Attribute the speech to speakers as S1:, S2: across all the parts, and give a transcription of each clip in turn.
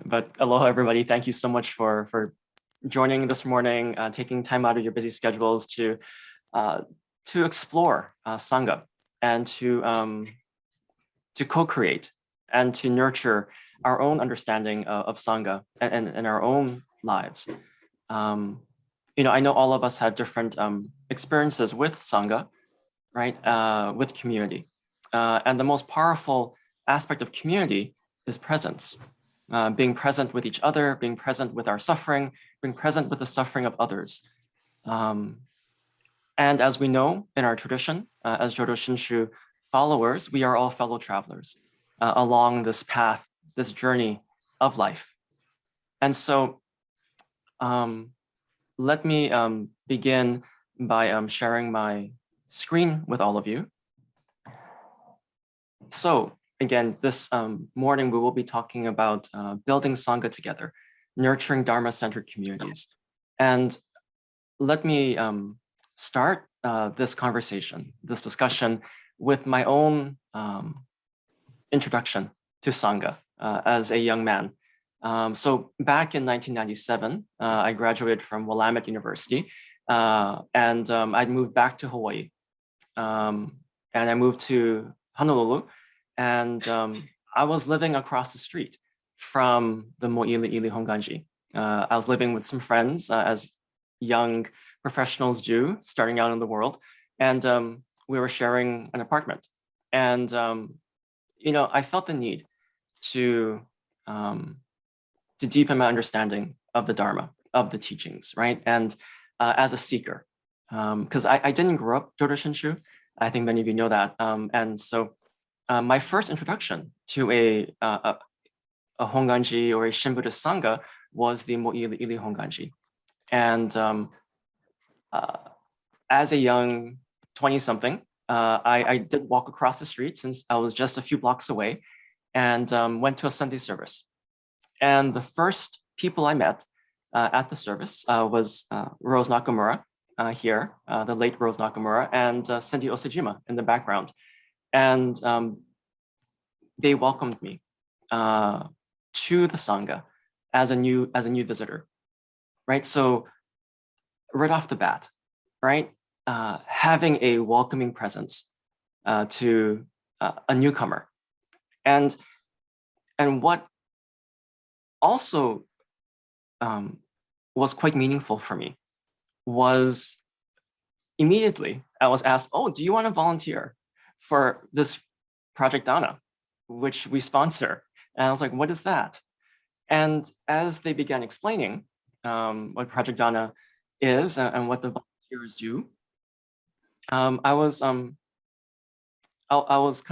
S1: But aloha, everybody. Thank you so much for joining this morning, taking time out of your busy schedules to explore Sangha and to co-create and to nurture our own understanding of Sangha and our own lives. I know all of us have different experiences with Sangha, right? With community. And the most powerful aspect of community is presence. Being present with each other, being present with our suffering, being present with the suffering of others. And as we know in our tradition, as Jodo Shinshu followers, we are all fellow travelers along this path, this journey of life. And so let me begin by sharing my screen with all of you. So again, this morning we will be talking about building Sangha together, nurturing Dharma-centered communities. And let me start this conversation, this discussion with my own introduction to Sangha as a young man. So back in 1997, I graduated from Willamette University and I'd moved back to Hawaii. And I moved to Honolulu, and I was living across the street from the Mo'ili'ili Hongwanji. I was living with some friends as young professionals do, starting out in the world, and we were sharing an apartment. And I felt the need to deepen my understanding of the Dharma, of the teachings, right? And as a seeker, because I didn't grow up Jodo Shinshu. I think many of you know that. And so my first introduction to a Hongwanji or a Shin Buddhist Sangha was the Mo'ili'ili Hongwanji. And as a young 20-something, I did walk across the street since I was just a few blocks away and went to a Sunday service. And the first people I met at the service was Rose Nakamura here, the late Rose Nakamura, and Cindy Osajima in the background. And they welcomed me to the Sangha as a new visitor, right? So right off the bat, right? Having a welcoming presence to a newcomer. And what also was quite meaningful for me was immediately I was asked, oh, do you want to volunteer for this Project Dana, which we sponsor? And I was like, what is that? And as they began explaining what Project Dana is and what the volunteers do, I was kind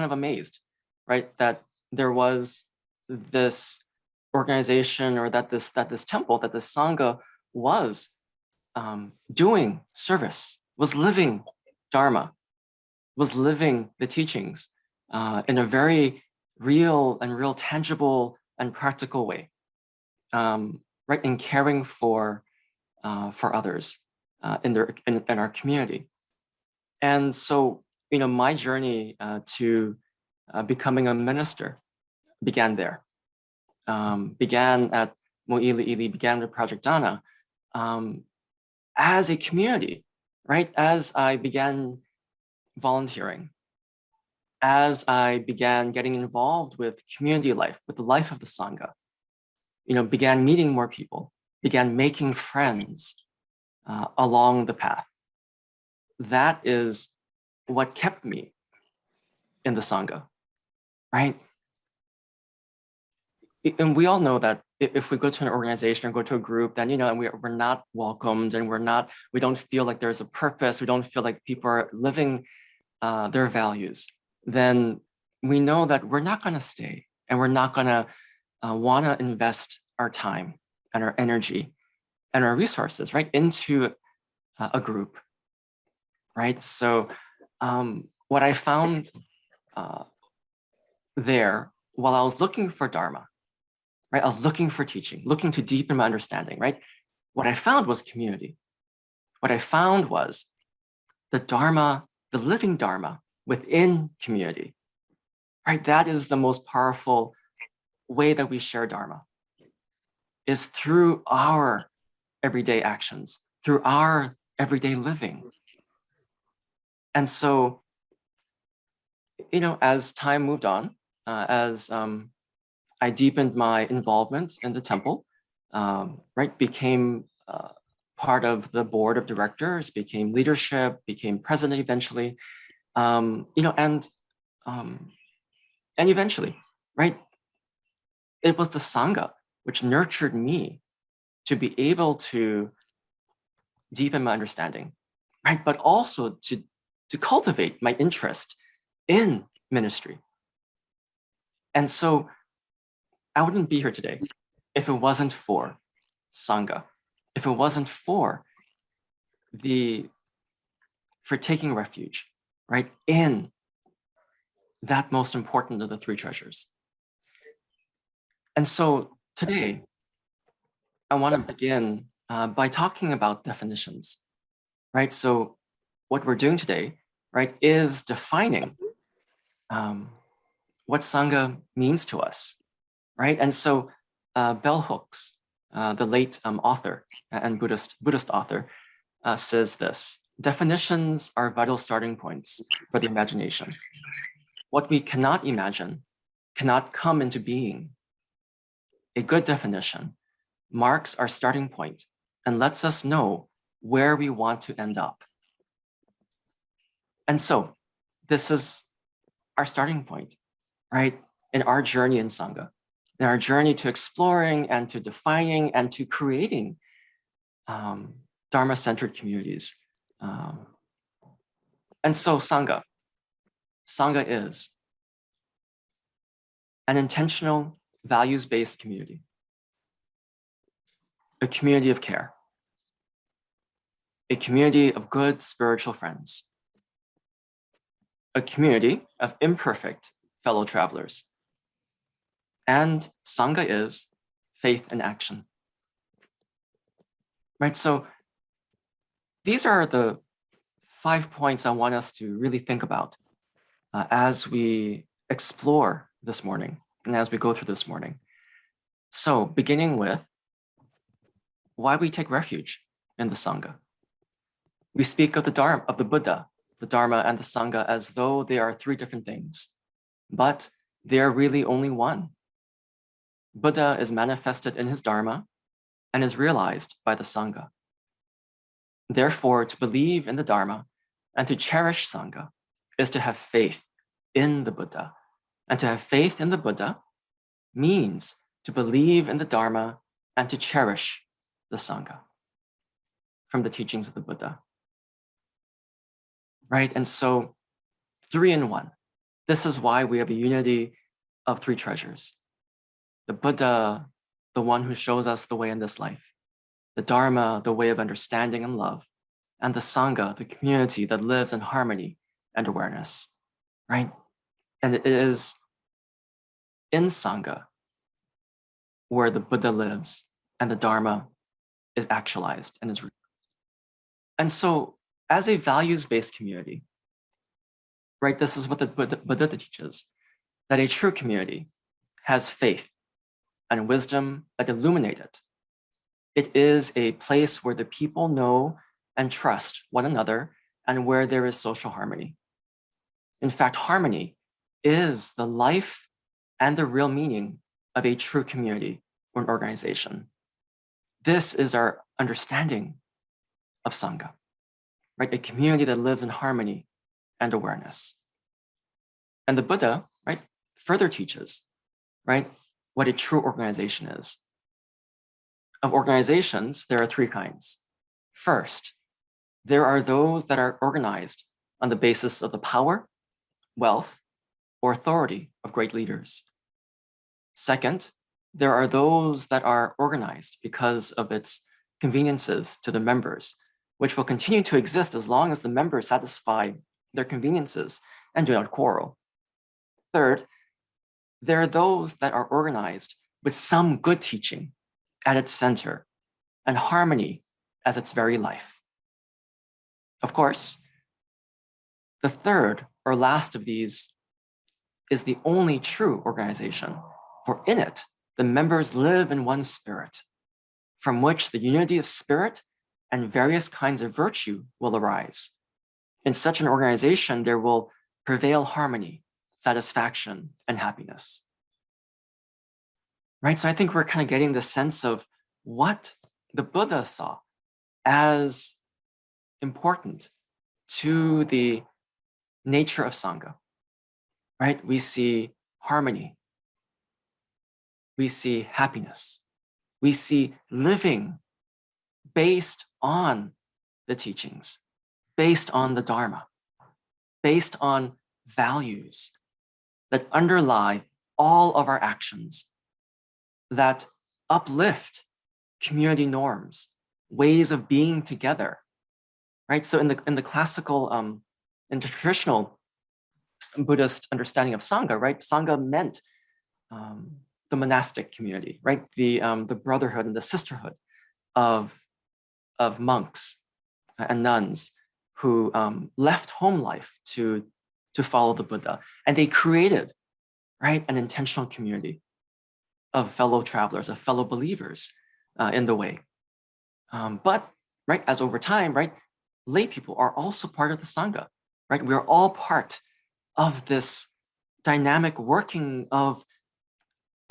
S1: of amazed, right? That there was this organization, or that this temple, that this Sangha was doing service, was living Dharma, was living the teachings in a very real, tangible and practical way, right? In caring for others in our community. And so, my journey to becoming a minister began there. Began at Mo'ili'ili, began with Project Dana as a community, right? As I began volunteering, as I began getting involved with community life, with the life of the Sangha, began meeting more people, began making friends along the path. That is what kept me in the Sangha, right? And we all know that if we go to an organization or go to a group, then and we're not welcomed, and we don't feel like there's a purpose, we don't feel like people are living their values, then we know that we're not going to stay, and we're not going to want to invest our time and our energy and our resources, right, into a group, right? So what I found there while I was looking for Dharma, right? I was looking for teaching, looking to deepen my understanding, right? What I found was community. What I found was the Dharma, the living Dharma within community, right? That is the most powerful way that we share Dharma, is through our everyday actions, through our everyday living. And so, as time moved on, as I deepened my involvement in the temple, became part of the board of directors, became leadership, became president eventually, and eventually, right? It was the Sangha which nurtured me to be able to deepen my understanding, right? But also to cultivate my interest in ministry. And so I wouldn't be here today if it wasn't for Sangha, if it wasn't for taking refuge, right, in that most important of the three treasures. And so today, I want to begin by talking about definitions, right? So what we're doing today, right, is defining what Sangha means to us, right? And so Bell Hooks, the late author and Buddhist author, says this: definitions are vital starting points for the imagination. What we cannot imagine cannot come into being. A good definition marks our starting point and lets us know where we want to end up. And so this is our starting point, right? In our journey in Sangha, in our journey to exploring and to defining and to creating Dharma-centered communities. And so Sangha is an intentional, values-based community, a community of care, a community of good spiritual friends, a community of imperfect fellow travelers. And Sangha is faith in action. Right, so these are the 5 points I want us to really think about as we explore this morning and as we go through this morning. So beginning with why we take refuge in the Sangha. We speak of the Dharma, of the Buddha, the Dharma and the Sangha as though they are three different things, but they are really only one. Buddha is manifested in his Dharma and is realized by the Sangha. Therefore, to believe in the Dharma and to cherish Sangha is to have faith in the Buddha. And to have faith in the Buddha means to believe in the Dharma and to cherish the Sangha from the teachings of the Buddha. Right, and so 3 in 1. This is why we have a unity of three treasures. The Buddha, the one who shows us the way in this life. The Dharma, the way of understanding and love. And the Sangha, the community that lives in harmony and awareness, right? And it is in Sangha where the Buddha lives and the Dharma is actualized and is realized. And so as a values-based community, right, this is what the Buddha teaches, that a true community has faith and wisdom that illuminate it. It is a place where the people know and trust one another and where there is social harmony. In fact, harmony is the life and the real meaning of a true community or an organization. This is our understanding of Sangha, right? A community that lives in harmony and awareness. And the Buddha, right, further teaches, right, what a true organization is. Of organizations, there are 3 kinds. First, there are those that are organized on the basis of the power, wealth, or authority of great leaders. Second, there are those that are organized because of its conveniences to the members, which will continue to exist as long as the members satisfy their conveniences and do not quarrel. Third, there are those that are organized with some good teaching at its center and harmony as its very life. Of course, the third or last of these is the only true organization, for in it, the members live in one spirit from which the unity of spirit and various kinds of virtue will arise. In such an organization, there will prevail harmony, satisfaction, and happiness. Right? So I think we're kind of getting the sense of what the Buddha saw as important to the nature of Sangha. Right? We see harmony. We see happiness. We see living based on the teachings, based on the Dharma, based on values that underlie all of our actions, that uplift community norms, ways of being together, right? So in the classical, in the traditional Buddhist understanding of Sangha, right? Sangha meant the monastic community, right? The brotherhood and the sisterhood of monks and nuns who left home life to follow the Buddha, and they created, right, an intentional community of fellow travelers, of fellow believers in the way. But right, as over time, right, lay people are also part of the Sangha, right? We are all part of this dynamic working of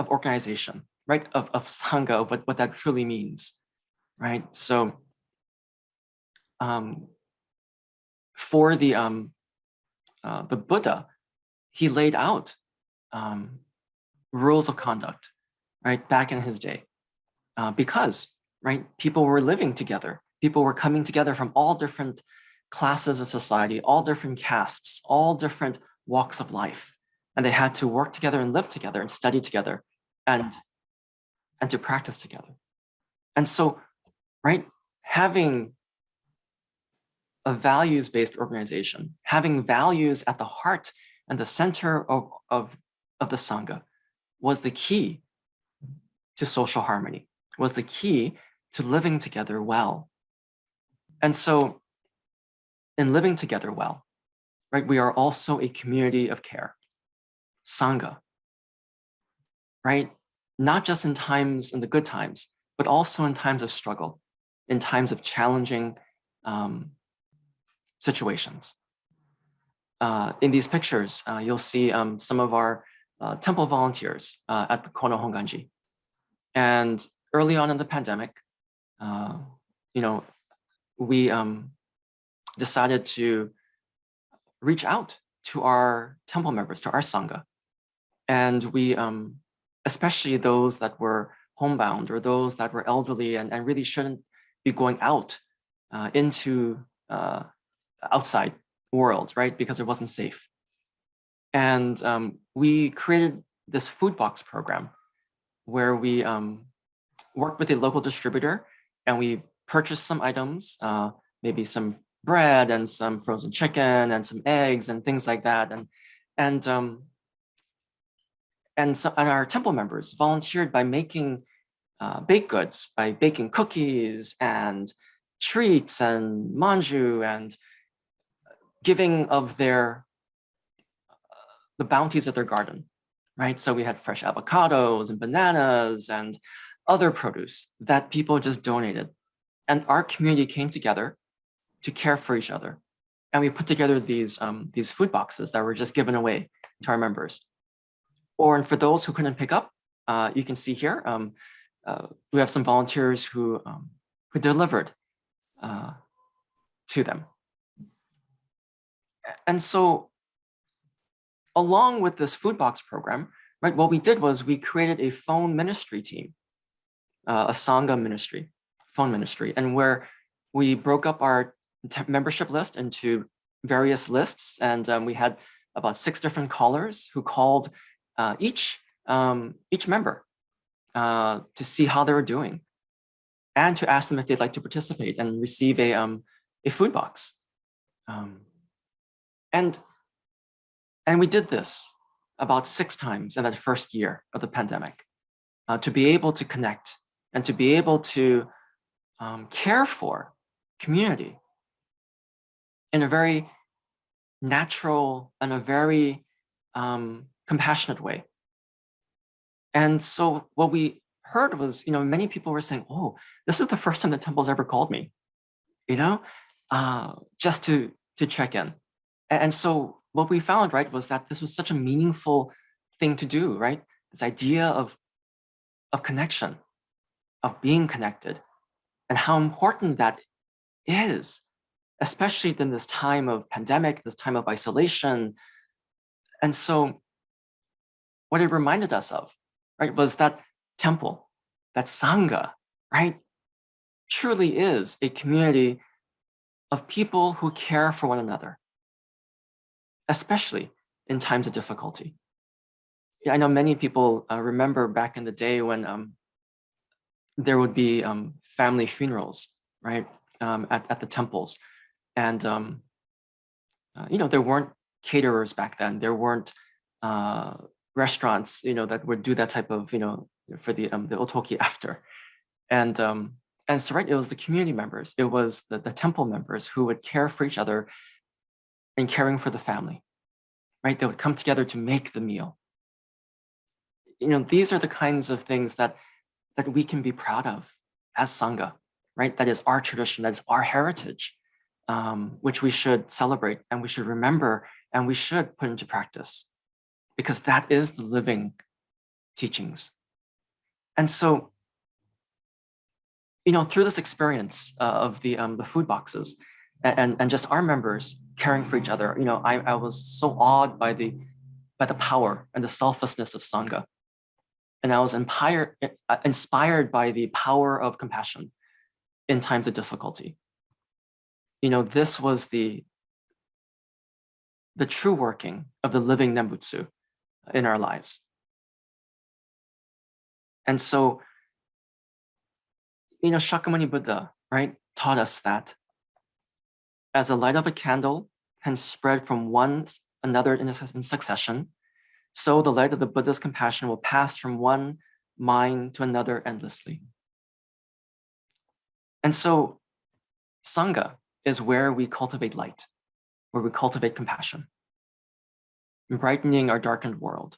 S1: organization, right? Of Sangha, what that truly means, right? So for the Buddha, he laid out rules of conduct, right, back in his day, because, right, people were living together. People were coming together from all different classes of society, all different castes, all different walks of life. And they had to work together and live together and study together and to practice together. And so, right, having a values-based organization, having values at the heart and the center of the Sangha was the key to social harmony, was the key to living together well. And so in living together well, right, we are also a community of care, Sangha, right? Not just in the good times, but also in times of struggle, in times of challenging situations. In these pictures, you'll see some of our temple volunteers at the Kona Hongwanji. And early on in the pandemic, we decided to reach out to our temple members, to our Sangha. And we, especially those that were homebound or those that were elderly and really shouldn't be going out into outside world, right? Because it wasn't safe. And we created this food box program where we worked with a local distributor and we purchased some items, maybe some bread and some frozen chicken and some eggs and things like that. And our temple members volunteered by making baked goods, by baking cookies and treats and manju and giving of the bounties of their garden, right? So we had fresh avocados and bananas and other produce that people just donated. And our community came together to care for each other. And we put together these food boxes that were just given away to our members. Or for those who couldn't pick up, you can see here, we have some volunteers who delivered to them. And so along with this food box program, right, what we did was we created a phone ministry team, a Sangha ministry, phone ministry, and where we broke up our membership list into various lists. And we had about 6 different callers who called each member to see how they were doing and to ask them if they'd like to participate and receive a food box. And we did this about 6 times in that first year of the pandemic to be able to connect and to be able to care for community in a very natural and a very compassionate way. And so what we heard was, many people were saying, oh, this is the first time the temple's ever called me, just to check in. And so what we found, right, was that this was such a meaningful thing to do, right? This idea of connection, of being connected, and how important that is, especially in this time of pandemic, this time of isolation. And so what it reminded us of, right, was that temple, that Sangha, right, truly is a community of people who care for one another, especially in times of difficulty. Yeah, I know many people remember back in the day when there would be family funerals, right, at the temples. And, there weren't caterers back then. There weren't restaurants, that would do that type of, for the otoki after. And so, right, it was the community members, it was the temple members who would care for each other and caring for the family, right? They would come together to make the meal. These are the kinds of things that we can be proud of as Sangha, right? That is our tradition, that's our heritage, which we should celebrate and we should remember and we should put into practice, because that is the living teachings. And so, through this experience of the food boxes and just our members caring for each other, I was so awed by the power and the selflessness of Sangha. And I was inspired by the power of compassion in times of difficulty. This was the true working of the living Nembutsu in our lives. And so, Shakyamuni Buddha, right, taught us that as the light of a candle can spread from one another in succession, so the light of the Buddha's compassion will pass from one mind to another endlessly. And so Sangha is where we cultivate light, where we cultivate compassion, brightening our darkened world,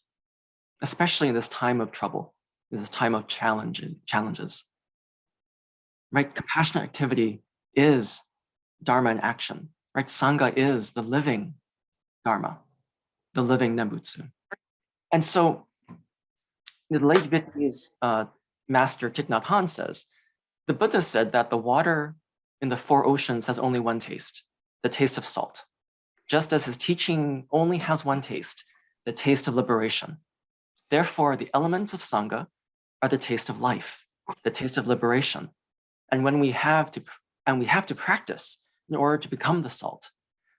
S1: especially in this time of trouble, in this time of challenges. Right? Compassionate activity is Dharma in action, right? Sangha is the living Dharma, the living Nembutsu. And so the late Vietnamese master Thich Nhat Hanh says, the Buddha said that the water in the four oceans has only one taste, the taste of salt, just as his teaching only has one taste, the taste of liberation. Therefore, the elements of Sangha are the taste of life, the taste of liberation. And when we have to practice in order to become the salt.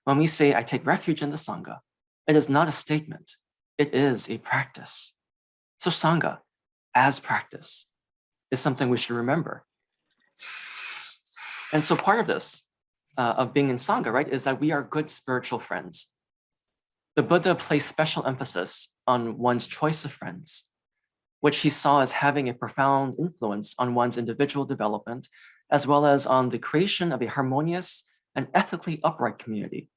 S1: When we say, I take refuge in the Sangha, it is not a statement, it is a practice. So Sangha, as practice, is something we should remember. And so part of this, of being in Sangha, right, is that we are good spiritual friends. The Buddha placed special emphasis on one's choice of friends, which he saw as having a profound influence on one's individual development, as well as on the creation of a harmonious and ethically upright community.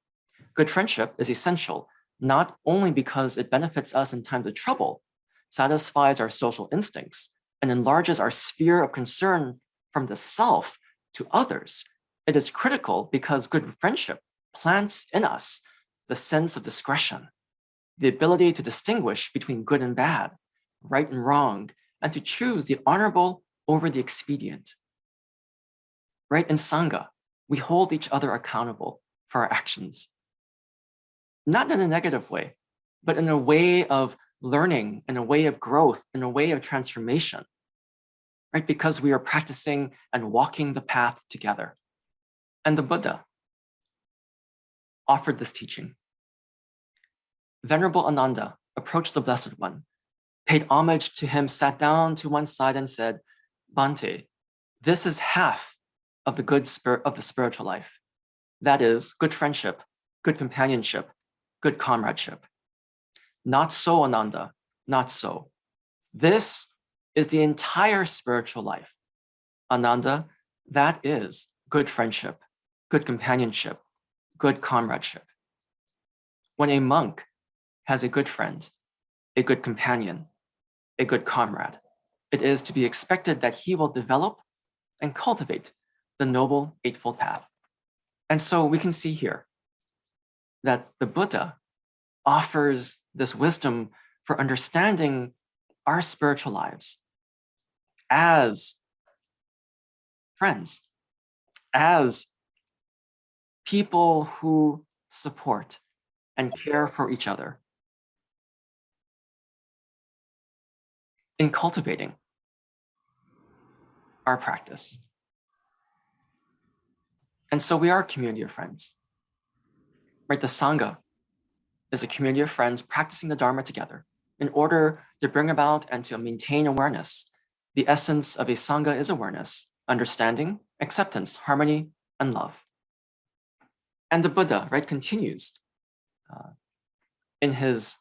S1: Good friendship is essential, not only because it benefits us in times of trouble, satisfies our social instincts, and enlarges our sphere of concern from the self to others. It is critical because good friendship plants in us the sense of discretion, the ability to distinguish between good and bad, right and wrong, and to choose the honorable over the expedient. Right? In Sangha, we hold each other accountable for our actions. Not in a negative way, but in a way of learning, in a way of growth, in a way of transformation, right? Because we are practicing and walking the path together. And the Buddha offered this teaching. Venerable Ananda approached the Blessed One, paid homage to him, sat down to one side and said, Bhante, this is half of the good spirit of the spiritual life. That is good friendship, good companionship, good comradeship. Not so, Ananda, not so. This is the entire spiritual life. Ananda, that is good friendship, good companionship, good comradeship. When a monk has a good friend, a good companion, a good comrade, it is to be expected that he will develop and cultivate the Noble Eightfold Path. And so we can see here that the Buddha offers this wisdom for understanding our spiritual lives as friends, as people who support and care for each other in cultivating our practice. And so we are a community of friends, right? The Sangha is a community of friends practicing the Dharma together in order to bring about and to maintain awareness. The essence of a Sangha is awareness, understanding, acceptance, harmony, and love. And the Buddha, right, continues in his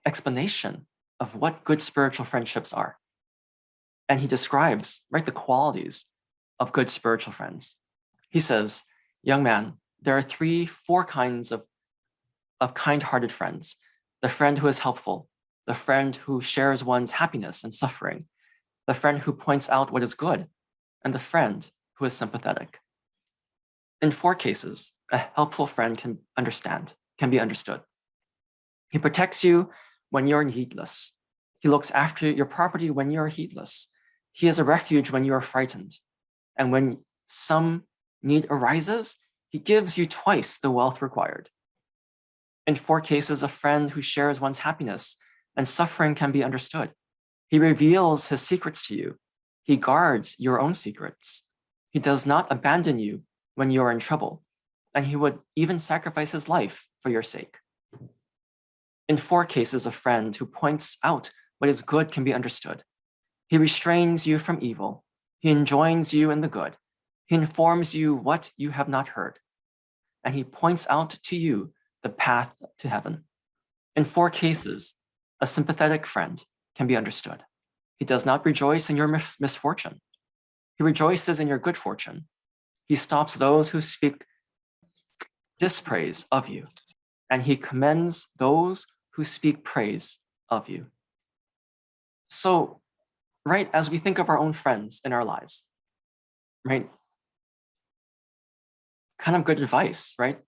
S1: explanation of what good spiritual friendships are. And he describes, right, the qualities of good spiritual friends. He says, young man, there are four kinds of kind-hearted friends. The friend who is helpful, the friend who shares one's happiness and suffering, the friend who points out what is good, and the friend who is sympathetic. In four cases, a helpful friend can be understood. He protects you when you're heedless. He looks after your property when you're heedless. He is a refuge when you are frightened. And when some need arises, he gives you twice the wealth required. In four cases, a friend who shares one's happiness and suffering can be understood. He reveals his secrets to you. He guards your own secrets. He does not abandon you when you are in trouble, and he would even sacrifice his life for your sake. In four cases, a friend who points out what is good can be understood. He restrains you from evil. He enjoins you in the good. He informs you what you have not heard, and he points out to you the path to heaven. In four cases, a sympathetic friend can be understood. He does not rejoice in your misfortune. He rejoices in your good fortune. He stops those who speak dispraise of you, and he commends those who speak praise of you. So, right, as we think of our own friends in our lives, right, kind of good advice, right?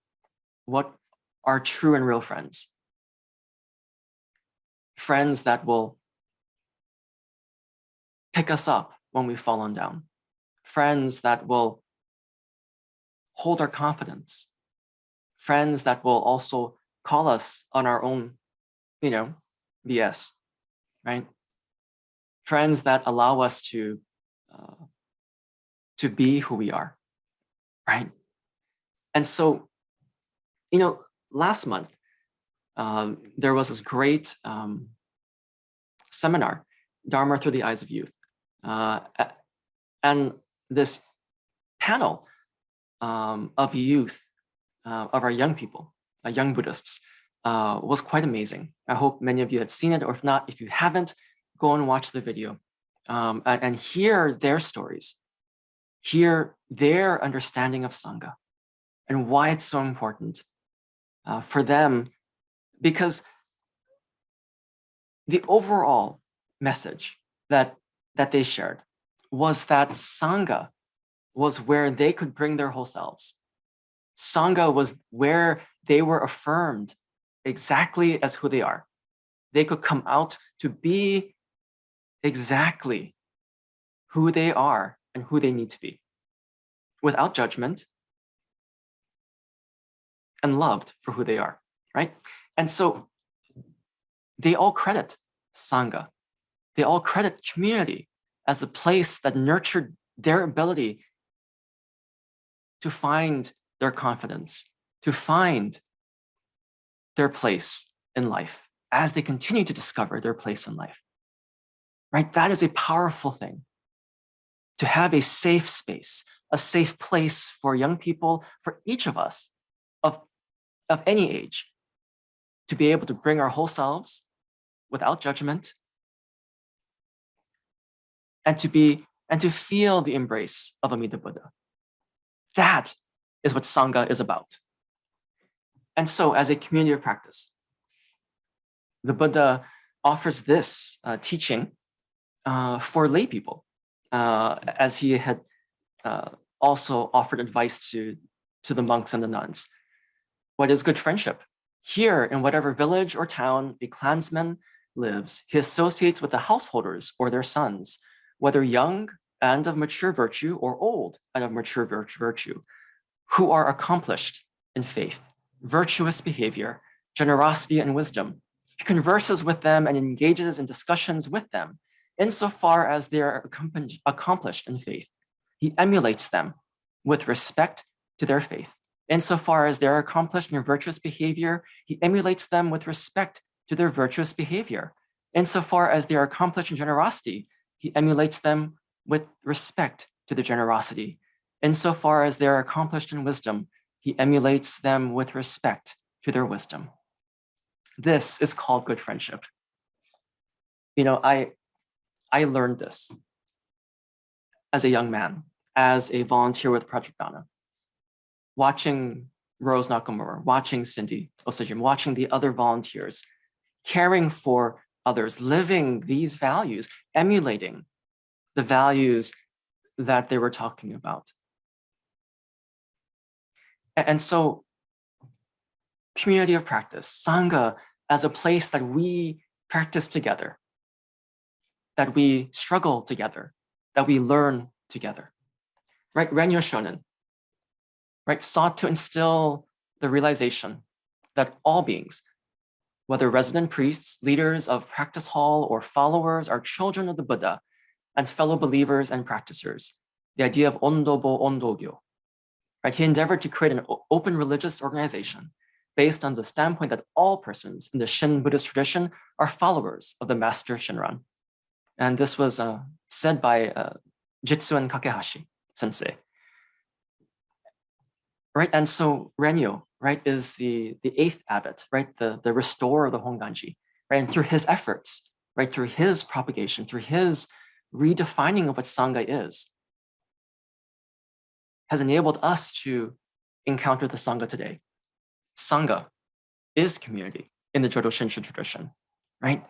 S1: What are true and real friends? Friends that will pick us up when we've fallen down. Friends that will hold our confidence. Friends that will also call us on our own, BS, right? Friends that allow us to be who we are, right? And so, last month, there was this great seminar, Dharma Through the Eyes of Youth. And this panel of youth, of our young people, young Buddhists, was quite amazing. I hope many of you have seen it, or if not, if you haven't, go and watch the video and hear their stories, hear their understanding of Sangha and why it's so important for them, because the overall message that they shared was that Sangha was where they could bring their whole selves. Sangha was where they were affirmed exactly as who they are. They could come out to be exactly who they are and who they need to be, without judgment, and loved for who they are, right? And so they all credit Sangha. They all credit community as the place that nurtured their ability to find their confidence, to find their place in life as they continue to discover their place in life, right? That is a powerful thing, to have a safe space, a safe place for young people, for each of us of any age, to be able to bring our whole selves without judgment, and to feel the embrace of Amida Buddha. That is what Sangha is about. And so, as a community of practice, the Buddha offers this teaching for lay people, as he had also offered advice to the monks and the nuns. What is good friendship? Here, in whatever village or town a clansman lives, he associates with the householders or their sons, whether young and of mature virtue or old and of mature virtue, who are accomplished in faith, virtuous behavior, generosity, and wisdom. He converses with them and engages in discussions with them, insofar as they are accomplished in faith. He emulates them with respect to their faith. Insofar as they are accomplished in virtuous behavior, he emulates them with respect to their virtuous behavior. Insofar as they are accomplished in generosity, he emulates them with respect to their generosity. Insofar as they are accomplished in wisdom, he emulates them with respect to their wisdom. This is called good friendship. You know, I learned this as a young man, as a volunteer with Project Dana, watching Rose Nakamura, watching Cindy Osajim, watching the other volunteers, caring for others, living these values, emulating the values that they were talking about. And so community of practice, Sangha, as a place that we practice together, that we struggle together, that we learn together, right? Renyo Shonin, right, sought to instill the realization that all beings, whether resident priests, leaders of practice hall, or followers, are children of the Buddha and fellow believers and practicers. The idea of ondobo ondogyo, right? He endeavored to create an open religious organization based on the standpoint that all persons in the Shin Buddhist tradition are followers of the master Shinran. And this was said by Jitsuen Kakehashi sensei. Right, and so Renyo, right, is the eighth abbot, right, the restorer of the Hongwanji, right, and through his efforts, right, through his propagation, through his redefining of what Sangha is, has enabled us to encounter the Sangha today. Sangha is community in the Jodo Shinshu tradition, right?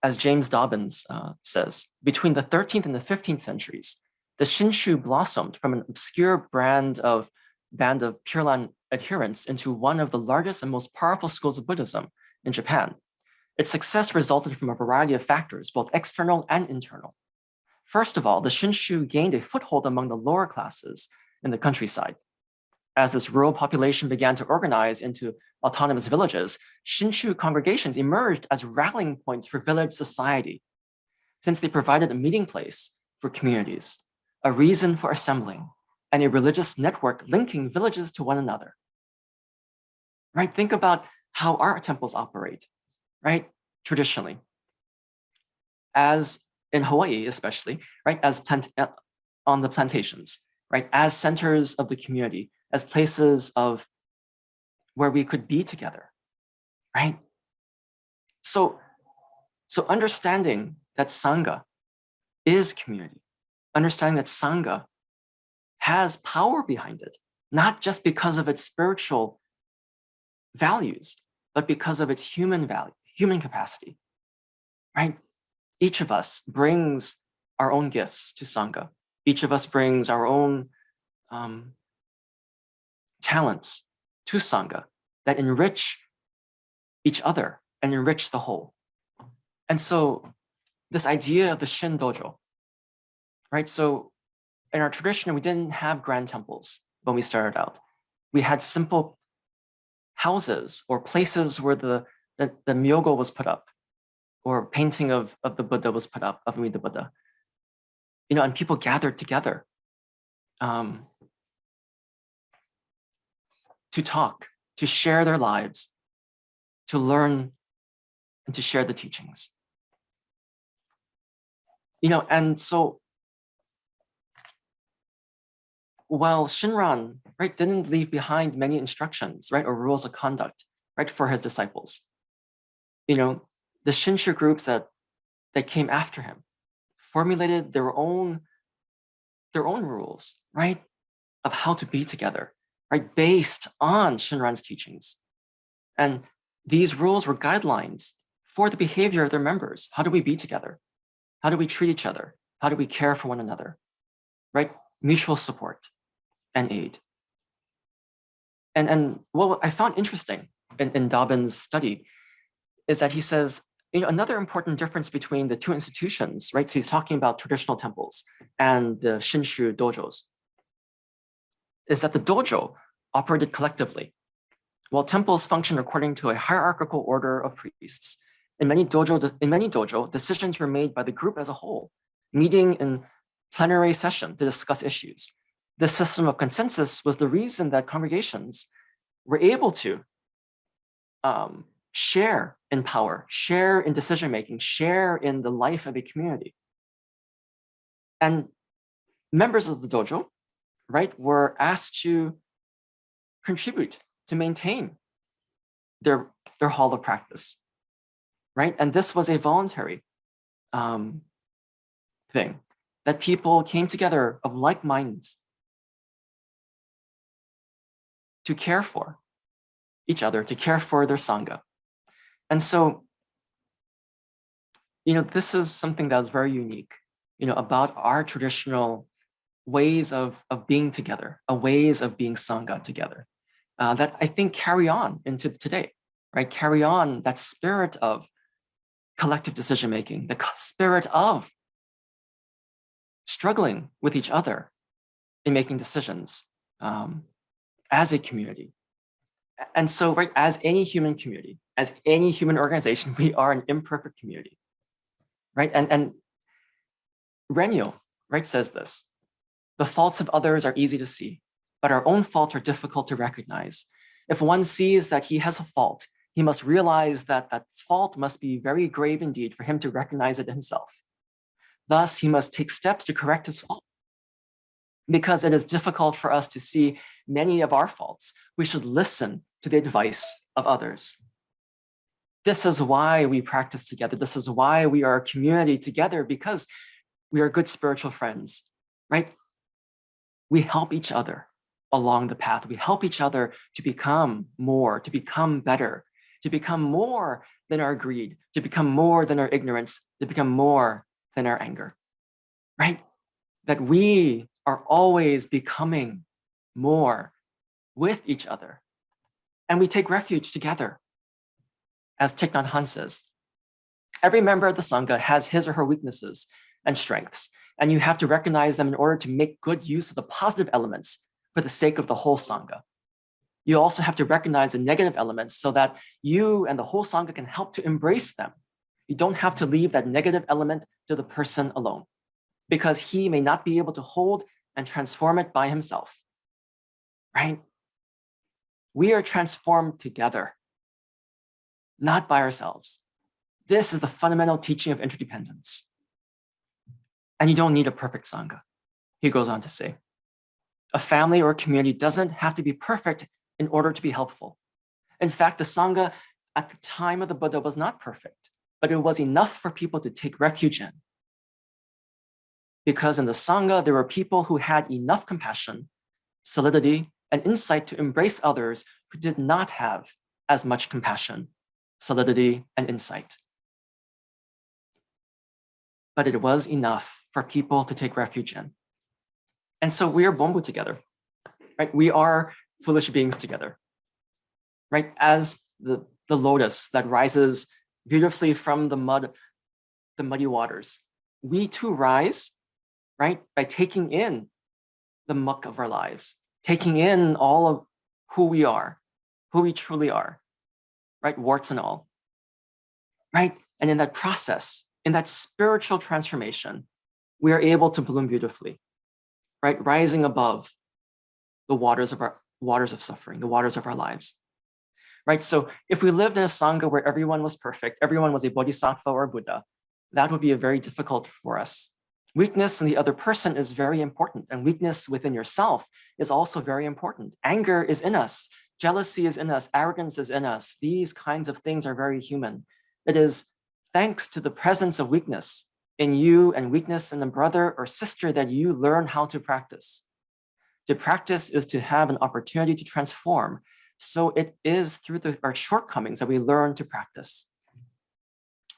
S1: As James Dobbins says, between the 13th and the 15th centuries, the Shinshu blossomed from an obscure band of Pure Land adherents into one of the largest and most powerful schools of Buddhism in Japan. Its success resulted from a variety of factors, both external and internal. First of all, the Shinshu gained a foothold among the lower classes in the countryside. As this rural population began to organize into autonomous villages, Shinshu congregations emerged as rallying points for village society, since they provided a meeting place for communities, a reason for assembling, and a religious network linking villages to one another. Right? Think about how our temples operate, right? Traditionally, as in Hawaii especially, right? As on the plantations, right? As centers of the community, as places of where we could be together, right? So understanding that Sangha is community, understanding that Sangha has power behind it, not just because of its spiritual values, but because of its human value, human capacity, right? Each of us brings our own gifts to Sangha. Each of us brings our own talents to Sangha that enrich each other and enrich the whole. And so this idea of the Shin Dojo, right? So in our tradition, we didn't have grand temples when we started out. We had simple houses or places where the myogo was put up, or painting of the Buddha was put up, of me the Buddha. You know, and people gathered together to talk, to share their lives, to learn, and to share the teachings. You know, and so while Shinran, right, didn't leave behind many instructions, right, or rules of conduct, right, for his disciples, you know, the Shinshu groups that came after him formulated their own rules, right, of how to be together, right, based on Shinran's teachings. And these rules were guidelines for the behavior of their members. How do we be together? How do we treat each other? How do we care for one another? Right? Mutual support and aid. And what I found interesting in Dobbin's study is that he says, another important difference between the two institutions, right? So he's talking about traditional temples and the Shinshu dojos, is that the dojo operated collectively, while temples function according to a hierarchical order of priests. In many dojo, decisions were made by the group as a whole, meeting in plenary session to discuss issues. This system of consensus was the reason that congregations were able to share in power, share in decision-making, share in the life of a community. And members of the dojo, right, were asked to contribute to maintain their hall of practice, right? And this was a voluntary thing that people came together of like minds to care for each other, to care for their Sangha. And so, this is something that is very unique, about our traditional ways of being together, ways of being Sangha together, that I think carry on into today, right? Carry on that spirit of collective decision-making, the spirit of struggling with each other in making decisions as a community. And so, right, as any human community, as any human organization, we are an imperfect community, right? And Renyo, right, says this: the faults of others are easy to see, but our own faults are difficult to recognize. If one sees that he has a fault, he must realize that that fault must be very grave indeed for him to recognize it himself. Thus, he must take steps to correct his fault. Because it is difficult for us to see many of our faults, we should listen to the advice of others. This is why we practice together. This is why we are a community together, because we are good spiritual friends, right? We help each other along the path. We help each other to become more, to become better, to become more than our greed, to become more than our ignorance, to become more than our anger, right? That we are always becoming more with each other. And we take refuge together. As Thich Nhat Hanh says, every member of the Sangha has his or her weaknesses and strengths, and you have to recognize them in order to make good use of the positive elements for the sake of the whole Sangha. You also have to recognize the negative elements so that you and the whole Sangha can help to embrace them. You don't have to leave that negative element to the person alone, because he may not be able to hold and transform it by himself, right? We are transformed together, not by ourselves. This is the fundamental teaching of interdependence. And you don't need a perfect Sangha, he goes on to say. A family or a community doesn't have to be perfect in order to be helpful. In fact, the Sangha at the time of the Buddha was not perfect, but it was enough for people to take refuge in. Because in the Sangha, there were people who had enough compassion, solidity, and insight to embrace others who did not have as much compassion, solidity, and insight. But it was enough for people to take refuge in. And so we are Bombu together, right? We are foolish beings together, right? As the lotus that rises beautifully from the muddy waters, we too rise, right? By taking in the muck of our lives, taking in all of who we are, who we truly are, right? Warts and all, right? And in that process, in that spiritual transformation, we are able to bloom beautifully, right? Rising above the waters of suffering, the waters of our lives, right? So if we lived in a Sangha where everyone was perfect, everyone was a Bodhisattva or a Buddha, that would be very difficult for us. Weakness in the other person is very important, and weakness within yourself is also very important. Anger is in us, jealousy is in us, arrogance is in us. These kinds of things are very human. It is thanks to the presence of weakness in you and weakness in the brother or sister that you learn how to practice. To practice is to have an opportunity to transform. So it is through our shortcomings that we learn to practice,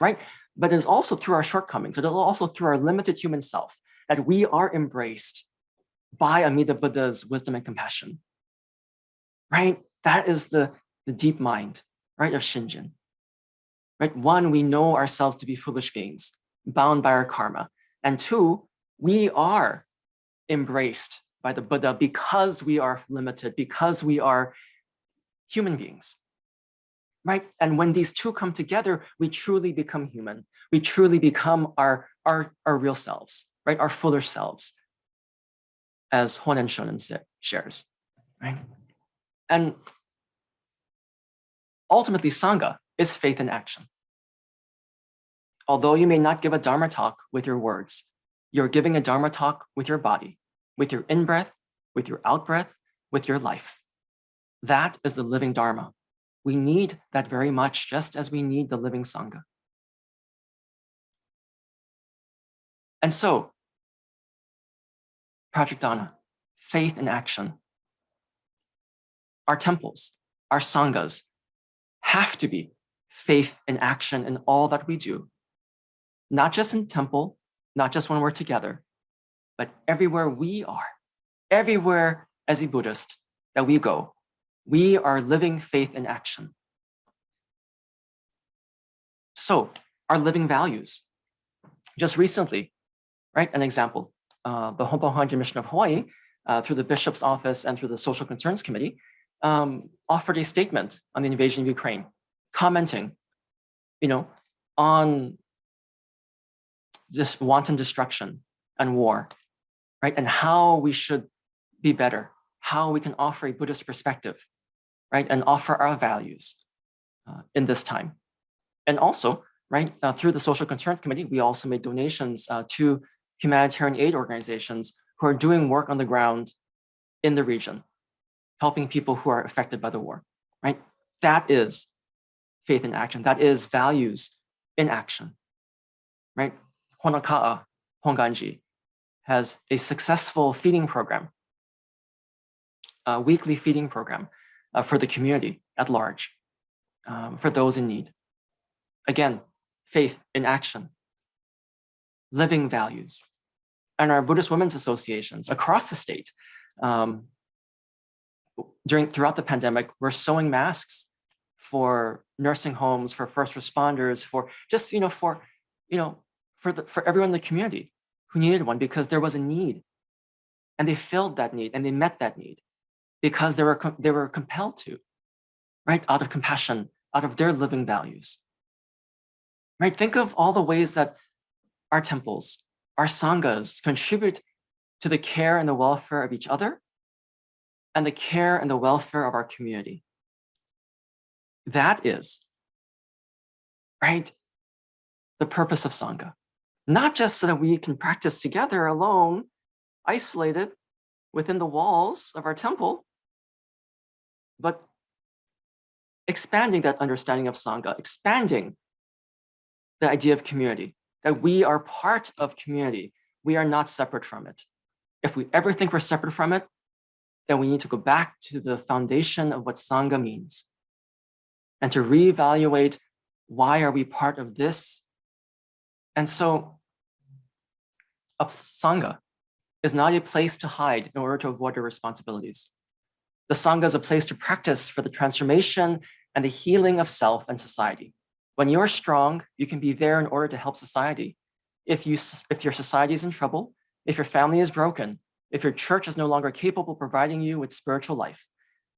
S1: right? but it is also through our shortcomings. It is also through our limited human self that we are embraced by Amida Buddha's wisdom and compassion, right? That is the deep mind, right, of Shinjin, right? One, we know ourselves to be foolish beings, bound by our karma. And two, we are embraced by the Buddha because we are limited, because we are human beings, right? And when these two come together, we truly become human. We truly become our real selves, right? Our fuller selves, as Honen Shonen shares, right? And ultimately, Sangha is faith in action. Although you may not give a Dharma talk with your words, you're giving a Dharma talk with your body, with your in-breath, with your out-breath, with your life. That is the living Dharma. We need that very much, just as we need the living Sangha. And so, Project Dana, faith in action. Our temples, our Sanghas have to be faith in action in all that we do. Not just in temple, not just when we're together, but everywhere we are, everywhere as a Buddhist that we go, we are living faith in action. So our living values. Just recently, right, an example, the Hongwanji Mission of Hawaii, through the Bishop's Office and through the Social Concerns Committee, offered a statement on the invasion of Ukraine, commenting, on this wanton destruction and war, right? And how we should be better, how we can offer a Buddhist perspective, right? And offer our values in this time. And also, right, through the Social Concerns Committee, we also made donations to humanitarian aid organizations who are doing work on the ground in the region, helping people who are affected by the war, right? That is faith in action. That is values in action, right? Honaka'a, Hongwanji, has a successful feeding program, a weekly feeding program for the community at large, for those in need. Again, faith in action, living values. And our Buddhist women's associations across the state, throughout the pandemic, we're sewing masks for nursing homes, for first responders, for just, for everyone in the community who needed one, because there was a need, and they filled that need and they met that need because they were compelled to, right, out of compassion, out of their living values, right? Think of all the ways that our temples, our sanghas contribute to the care and the welfare of each other and the care and the welfare of our community. That is, right, the purpose of Sangha. Not just so that we can practice together alone, isolated within the walls of our temple, but expanding that understanding of Sangha, expanding the idea of community, that we are part of community. We are not separate from it. If we ever think we're separate from it, then we need to go back to the foundation of what Sangha means and to reevaluate, why are we part of this? And so a Sangha is not a place to hide in order to avoid our responsibilities. The Sangha is a place to practice for the transformation and the healing of self and society. When you're strong, you can be there in order to help society. If your society is in trouble, if your family is broken, if your church is no longer capable of providing you with spiritual life,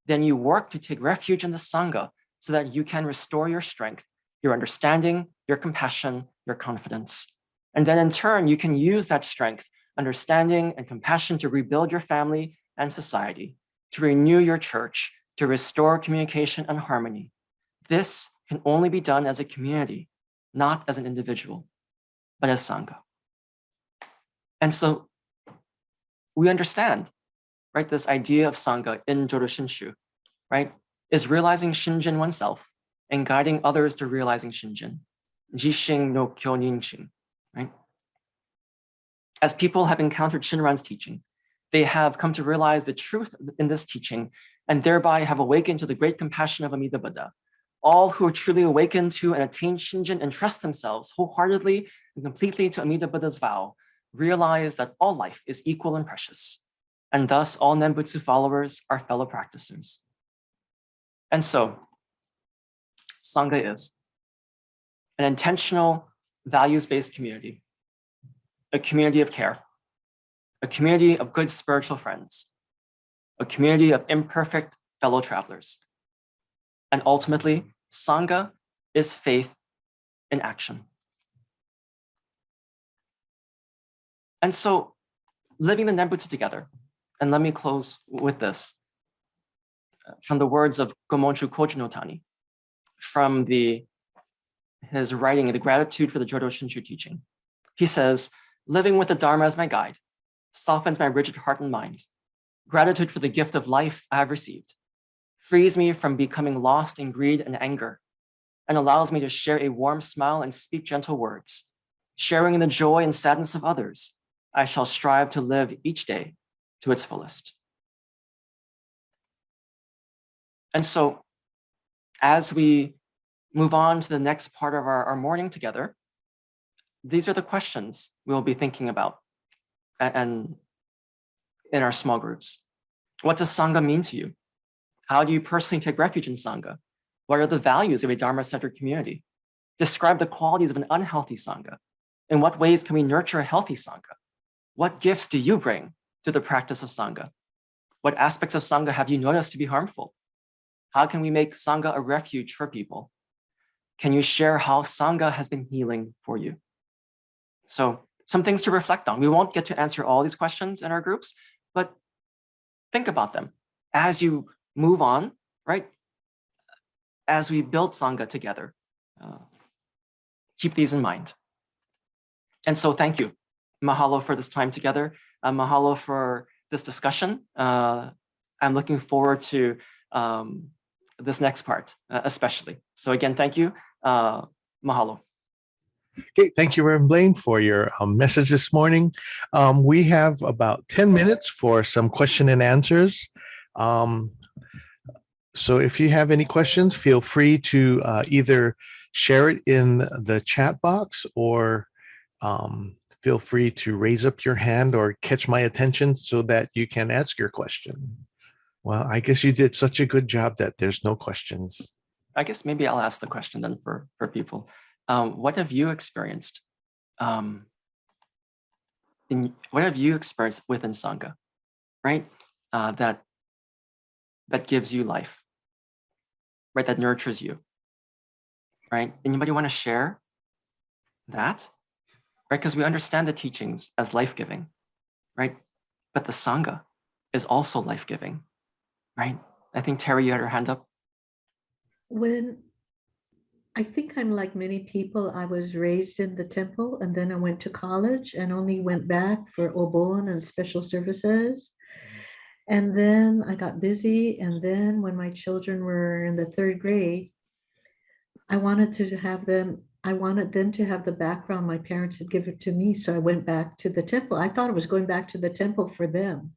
S1: then you work to take refuge in the Sangha so that you can restore your strength, your understanding, your compassion, your confidence. And then in turn, you can use that strength, understanding, and compassion to rebuild your family and society, to renew your church, to restore communication and harmony. This can only be done as a community, not as an individual, but as Sangha. And so we understand, right, this idea of Sangha in Jodo Shinshu, right, is realizing Shinjin oneself and guiding others to realizing Shinjin. Jishin no Kyoninjin, right? As people have encountered Shinran's teaching, they have come to realize the truth in this teaching and thereby have awakened to the great compassion of Amida Buddha, All who truly awaken to and attain Shinjin entrust themselves wholeheartedly and completely to Amida Buddha's vow, realize that all life is equal and precious, and thus all Nembutsu followers are fellow practicers. And so, Sangha is an intentional, values-based community, a community of care, a community of good spiritual friends, a community of imperfect fellow travelers. And ultimately, Sangha is faith in action. And so, living the Nembutsu together, and let me close with this, from the words of Gomonchu Koji no Tani, from his writing, The Gratitude for the Jodo Shinshu Teaching. He says, living with the Dharma as my guide softens my rigid heart and mind. Gratitude for the gift of life I have received frees me from becoming lost in greed and anger, and allows me to share a warm smile and speak gentle words. Sharing in the joy and sadness of others, I shall strive to live each day to its fullest. And so, as we move on to the next part of our morning together, these are the questions we'll be thinking about and in our small groups. What does Sangha mean to you? How do you personally take refuge in Sangha? What are the values of a Dharma-centered community? Describe the qualities of an unhealthy Sangha. In what ways can we nurture a healthy Sangha? What gifts do you bring to the practice of Sangha? What aspects of Sangha have you noticed to be harmful? How can we make Sangha a refuge for people? Can you share how Sangha has been healing for you? So, some things to reflect on. We won't get to answer all these questions in our groups, but think about them as you move on, right? As we build Sangha together, keep these in mind. And so thank you. Mahalo for this time together. Mahalo for this discussion. I'm looking forward to this next part, especially. So again, thank you. Mahalo.
S2: Okay, thank you, Reverend Blayne, for your message this morning. We have about 10 minutes for some question and answers. So if you have any questions, feel free to either share it in the chat box or feel free to raise up your hand or catch my attention so that you can ask your question. Well, I guess you did such a good job that there's no questions.
S1: I guess maybe I'll ask the question then for people. What have you experienced? What have you experienced within Sangha, right? That gives you life, right? That nurtures you, right? Anybody want to share that, right? Because we understand the teachings as life-giving, right? But the Sangha is also life-giving, right? I think Terry, you had her hand up.
S3: I think I'm like many people. I was raised in the temple and then I went to college and only went back for obon and special services. And then I got busy. And then when my children were in the 3rd grade, I wanted them to have the background my parents had given to me. So I went back to the temple. I thought I was going back to the temple for them.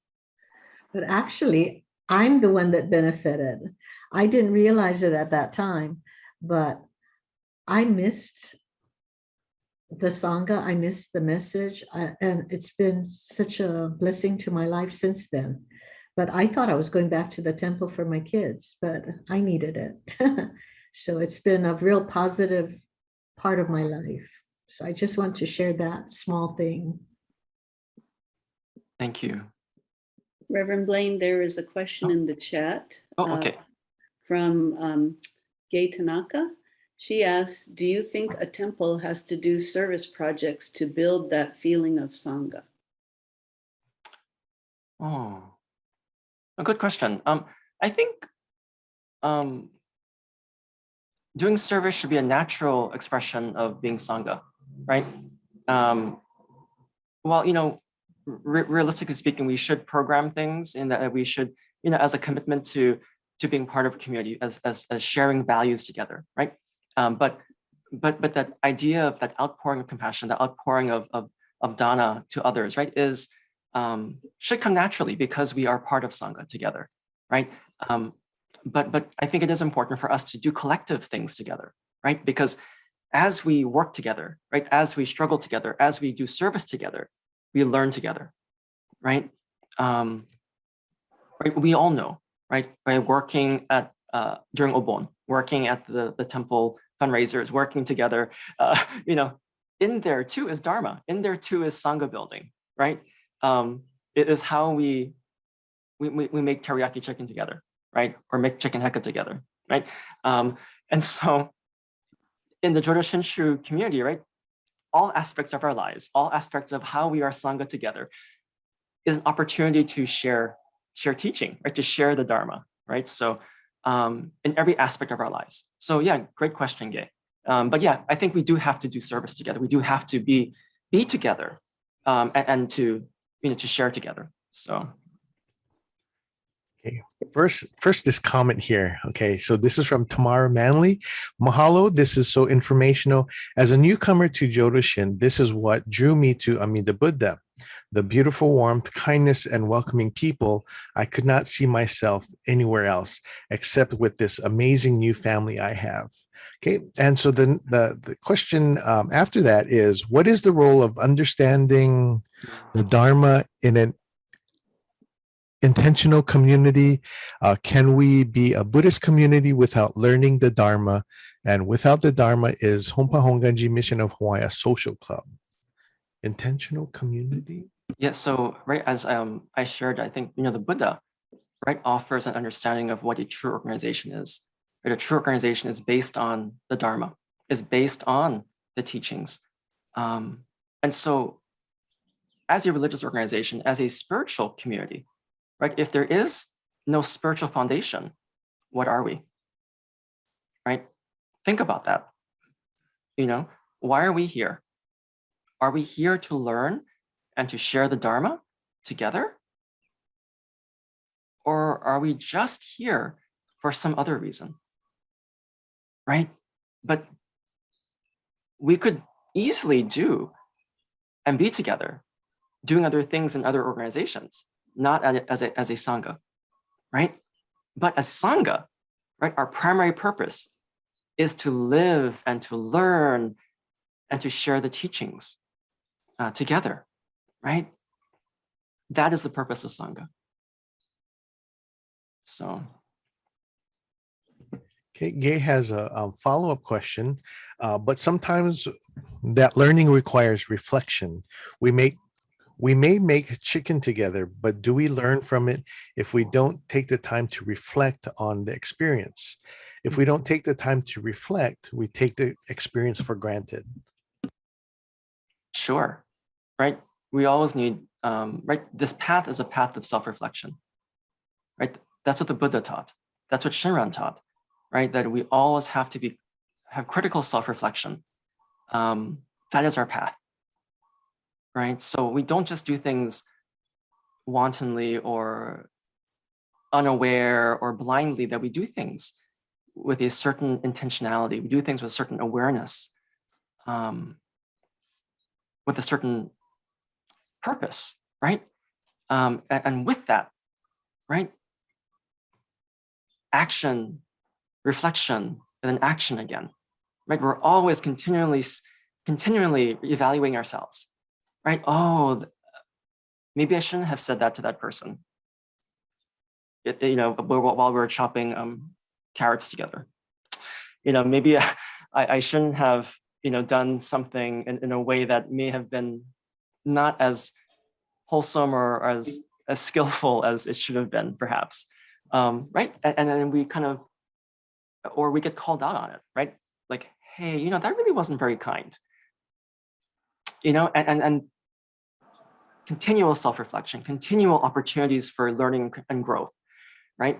S3: But actually, I'm the one that benefited. I didn't realize it at that time, but I missed the Sangha, I missed the message, and it's been such a blessing to my life since then. But I thought I was going back to the temple for my kids, but I needed it. So it's been a real positive part of my life. So I just want to share that small thing.
S1: Thank you.
S4: Reverend Blayne, there is a question in the chat.
S1: Oh, okay.
S4: From Gay Tanaka. She asks, do you think a temple has to do service projects to build that feeling of Sangha?
S1: Oh, a good question. I think doing service should be a natural expression of being Sangha, right? Well, you know, realistically speaking, we should program things in that we should, you know, as a commitment to being part of a community, as sharing values together, right? But that idea of that outpouring of compassion, that outpouring of dana to others, right, should come naturally because we are part of Sangha together, right? But I think it is important for us to do collective things together, right? Because as we work together, right, as we struggle together, as we do service together, we learn together, right? Right, we all know, right, by working at during Obon, working at the temple fundraisers, working together, you know, in there too is Dharma, in there too is Sangha building, right? It is how we make teriyaki chicken together, right? Or make chicken heka together, right? And so in the Jodo Shinshu community, right, all aspects of our lives, all aspects of how we are Sangha together is an opportunity to share teaching, right? To share the Dharma, right? So in every aspect of our lives. So yeah, great question, Gay. But yeah, I think we do have to do service together. We do have to be together and to, you know, to share together. So.
S2: Okay. First, this comment here. Okay, so this is from Tamara Manley. Mahalo. This is so informational. As a newcomer to Jodoshin, this is what drew me to Amida Buddha. The beautiful warmth, kindness, and welcoming people. I could not see myself anywhere else except with this amazing new family I have. Okay, and so then the question after that is, what is the role of understanding the Dharma in an intentional community? Can we be a Buddhist community without learning the Dharma? And without the Dharma, is Honpa Hongwanji Mission of Hawaii a social club? Intentional community?
S1: Yeah, so right, as I shared, I think, you know, the Buddha, right, offers an understanding of what a true organization is. Right? A true organization is based on the Dharma, is based on the teachings. And so as a religious organization, as a spiritual community, right, if there is no spiritual foundation, what are we? Right? Think about that. You know, why are we here? Are we here to learn and to share the Dharma together? Or are we just here for some other reason? Right? But we could easily do and be together, doing other things in other organizations, not as a Sangha, right? But as Sangha, right, our primary purpose is to live and to learn and to share the teachings together, right? That is the purpose of Sangha. So.
S2: Okay, Gay has a follow-up question, but sometimes that learning requires reflection. We may make chicken together, but do we learn from it if we don't take the time to reflect on the experience? If we don't take the time to reflect, we take the experience for granted.
S1: Sure, right? We always need, right? This path is a path of self-reflection, right? That's what the Buddha taught. That's what Shinran taught, right? That we always have to have critical self-reflection. That is our path, right? So we don't just do things wantonly or unaware or blindly, that we do things with a certain intentionality. We do things with a certain awareness, with a certain purpose, right? And with that, right? Action, reflection, and then action again, right? We're always continually evaluating ourselves, right? Oh, maybe I shouldn't have said that to that person. You know, while we were chopping carrots together. You know, maybe I shouldn't have, you know, done something in a way that may have been not as wholesome or as skillful as it should have been, perhaps. Right? And then we kind of, or we get called out on it, right? Like, hey, you know, that really wasn't very kind. You know, and continual self-reflection, continual opportunities for learning and growth, right?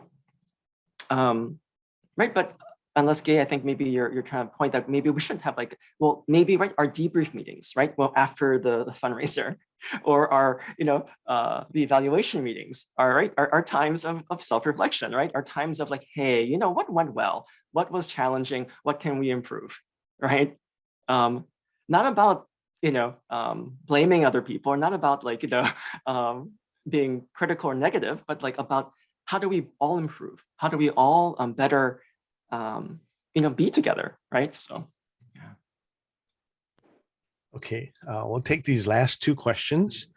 S1: Right, but unless Gay, I think maybe you're trying to point that maybe we shouldn't have like, well, maybe, right, our debrief meetings, right? Well, after the fundraiser, or our, you know, the evaluation meetings, are times of self-reflection, right? Are times of like, hey, you know, what went well? What was challenging? What can we improve, right? Not about, you know, blaming other people, or not about like, you know, being critical or negative, but like about how do we all improve? How do we all better, be together, right? So, yeah.
S2: Okay, we'll take these last two questions.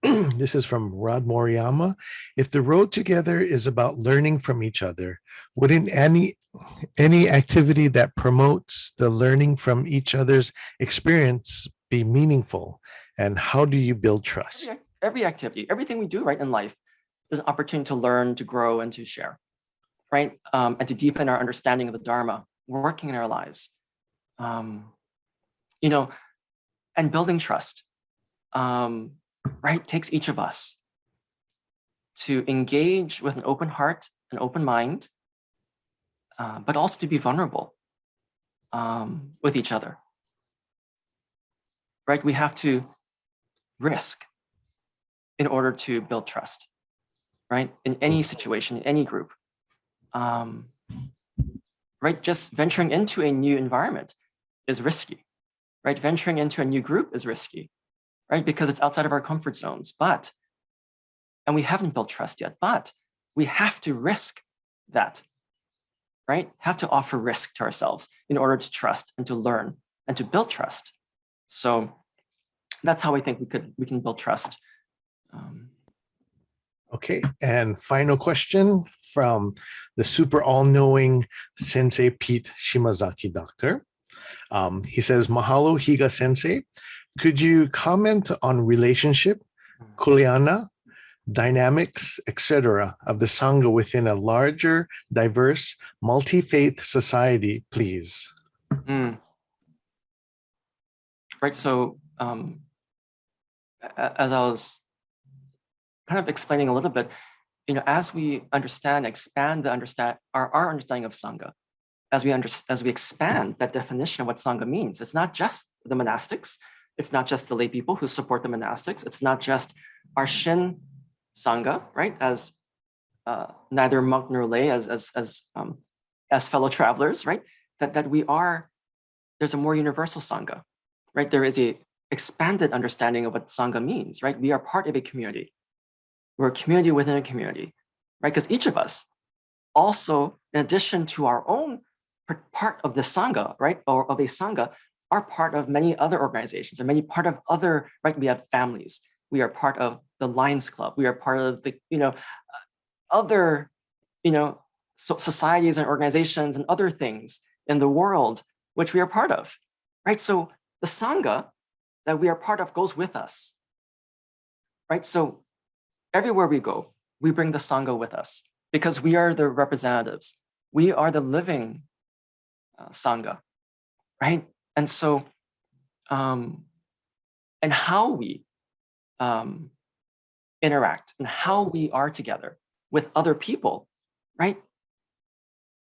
S2: This is from Rod Moriyama. If the road together is about learning from each other, wouldn't any activity that promotes the learning from each other's experience be meaningful? And how do you build trust?
S1: Every activity, everything we do right in life is an opportunity to learn, to grow, and to share, right? And to deepen our understanding of the Dharma, working in our lives, and building trust, right? Takes each of us to engage with an open heart, an open mind, but also to be vulnerable with each other, right? We have to risk in order to build trust, right? In any situation, in any group, right? Just venturing into a new environment is risky, right? Venturing into a new group is risky, right? Because it's outside of our comfort zones, and we haven't built trust yet, but we have to risk that, right? Have to offer risk to ourselves in order to trust and to learn and to build trust. So that's how I think we can build trust.
S2: Okay, and final question from the super all-knowing Sensei Pete Shimazaki doctor. He says, Mahalo Higa Sensei, could you comment on relationship, kuleana, dynamics, etc. of the Sangha within a larger, diverse, multi-faith society, please?
S1: Right, so as I was kind of explaining a little bit, as we expand our understanding of Sangha, as we expand that definition of what Sangha means, it's not just the monastics, it's not just the lay people who support the monastics, it's not just our Shin Sangha, right? As neither monk nor lay, as fellow travelers, right? That there's a more universal Sangha, right? There is a expanded understanding of what Sangha means, right? We are part of a community. We're a community within a community, right? Because each of us also, in addition to our own part of the Sangha, right? Or of a Sangha, are part of many other organizations, or many part of other, right? We have families. We are part of the Lions Club. We are part of the, other, societies and organizations and other things in the world, which we are part of, right? So the Sangha that we are part of goes with us, right? So everywhere we go, we bring the Sangha with us because we are the representatives. We are the living Sangha, right? And so, and how we interact and how we are together with other people, right,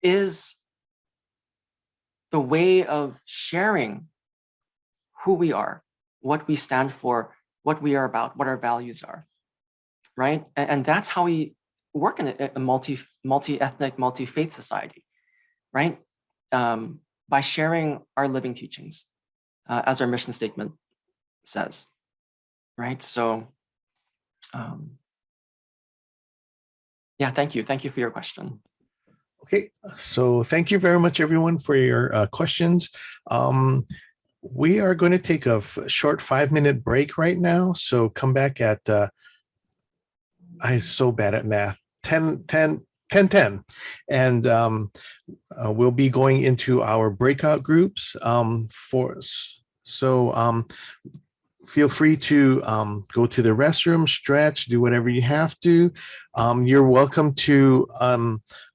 S1: is the way of sharing who we are, what we stand for, what we are about, what our values are, right? And that's how we work in a multi-ethnic, multi-faith society, right? By sharing our living teachings, as our mission statement says, right? So, yeah, thank you. Thank you for your question.
S2: Okay, so thank you very much, everyone, for your questions. We are going to take a short 5-minute break right now. So come back at, I'm so bad at math, 10:10. And we'll be going into our breakout groups. Feel free to go to the restroom, stretch, do whatever you have to. You're welcome to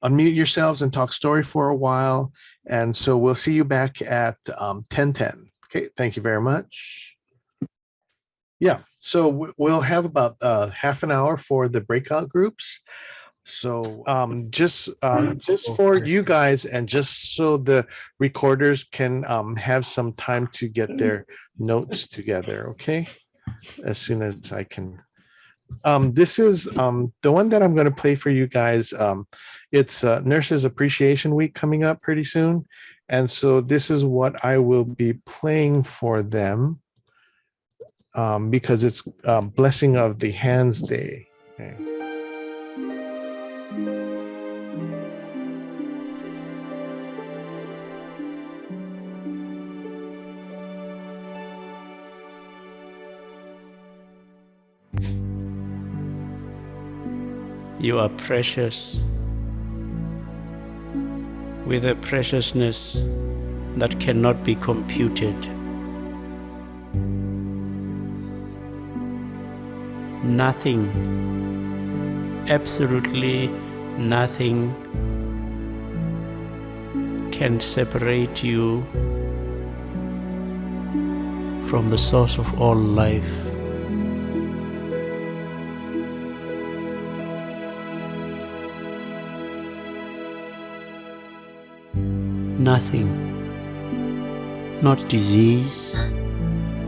S2: unmute yourselves and talk story for a while. And so we'll see you back at 10:10. Okay, thank you very much. Yeah, so we'll have about half an hour for the breakout groups. So just for you guys, and just so the recorders can have some time to get their notes together, okay? As soon as I can. This is the one that I'm going to play for you guys. It's Nurses Appreciation Week coming up pretty soon. And so this is what I will be playing for them because it's Blessing of the Hands Day. Okay.
S5: You are precious with a preciousness that cannot be computed. Nothing, absolutely nothing can separate you from the source of all life. Nothing, not disease,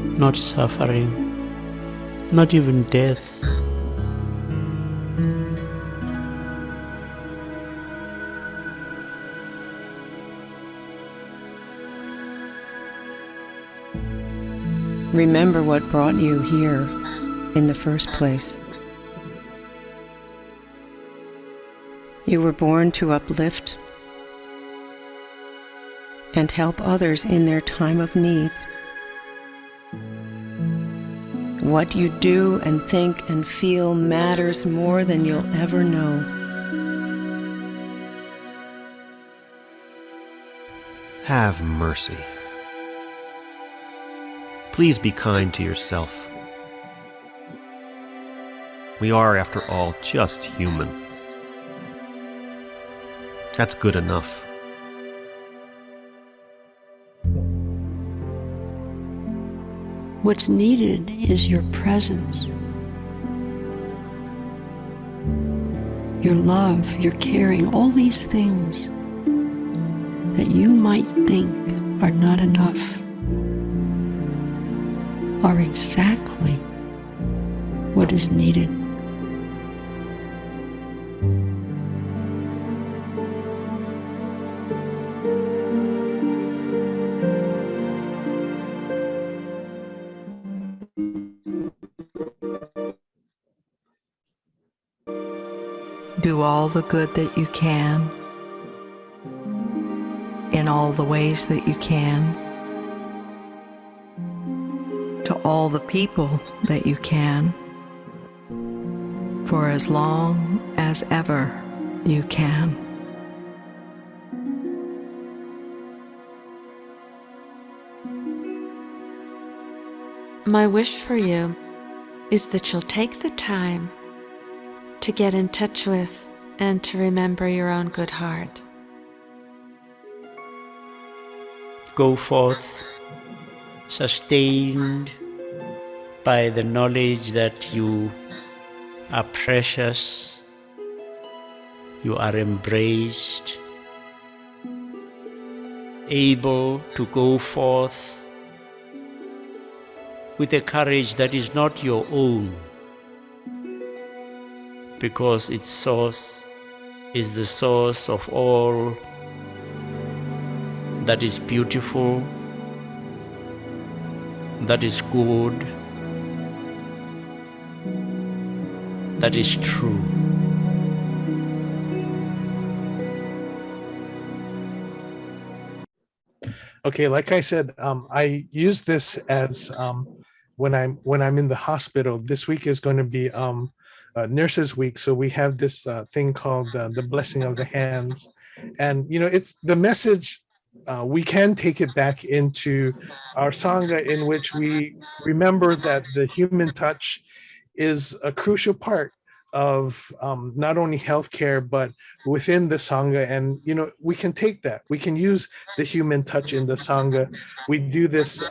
S5: not suffering, not even death.
S6: Remember what brought you here in the first place. You were born to uplift and help others in their time of need. What you do and think and feel matters more than you'll ever know.
S7: Have mercy. Please be kind to yourself. We are, after all, just human. That's good enough.
S8: What's needed is your presence, your love, your caring, all these things that you might think are not enough are exactly what is needed.
S6: Do all the good that you can, in all the ways that you can, to all the people that you can, for as long as ever you can.
S9: My wish for you is that you'll take the time to get in touch with and to remember your own good heart.
S5: Go forth, sustained by the knowledge that you are precious, you are embraced, able to go forth with a courage that is not your own, because its source is the source of all that is beautiful, that is good, that is true.
S2: Okay, like I said, I use this as when I'm in the hospital. This week is going to be Nurses Week, so we have this thing called the blessing of the hands, and it's the message. We can take it back into our Sangha, in which we remember that the human touch is a crucial part of not only healthcare, but within the Sangha. And, we can take that. We can use the human touch in the Sangha. We do this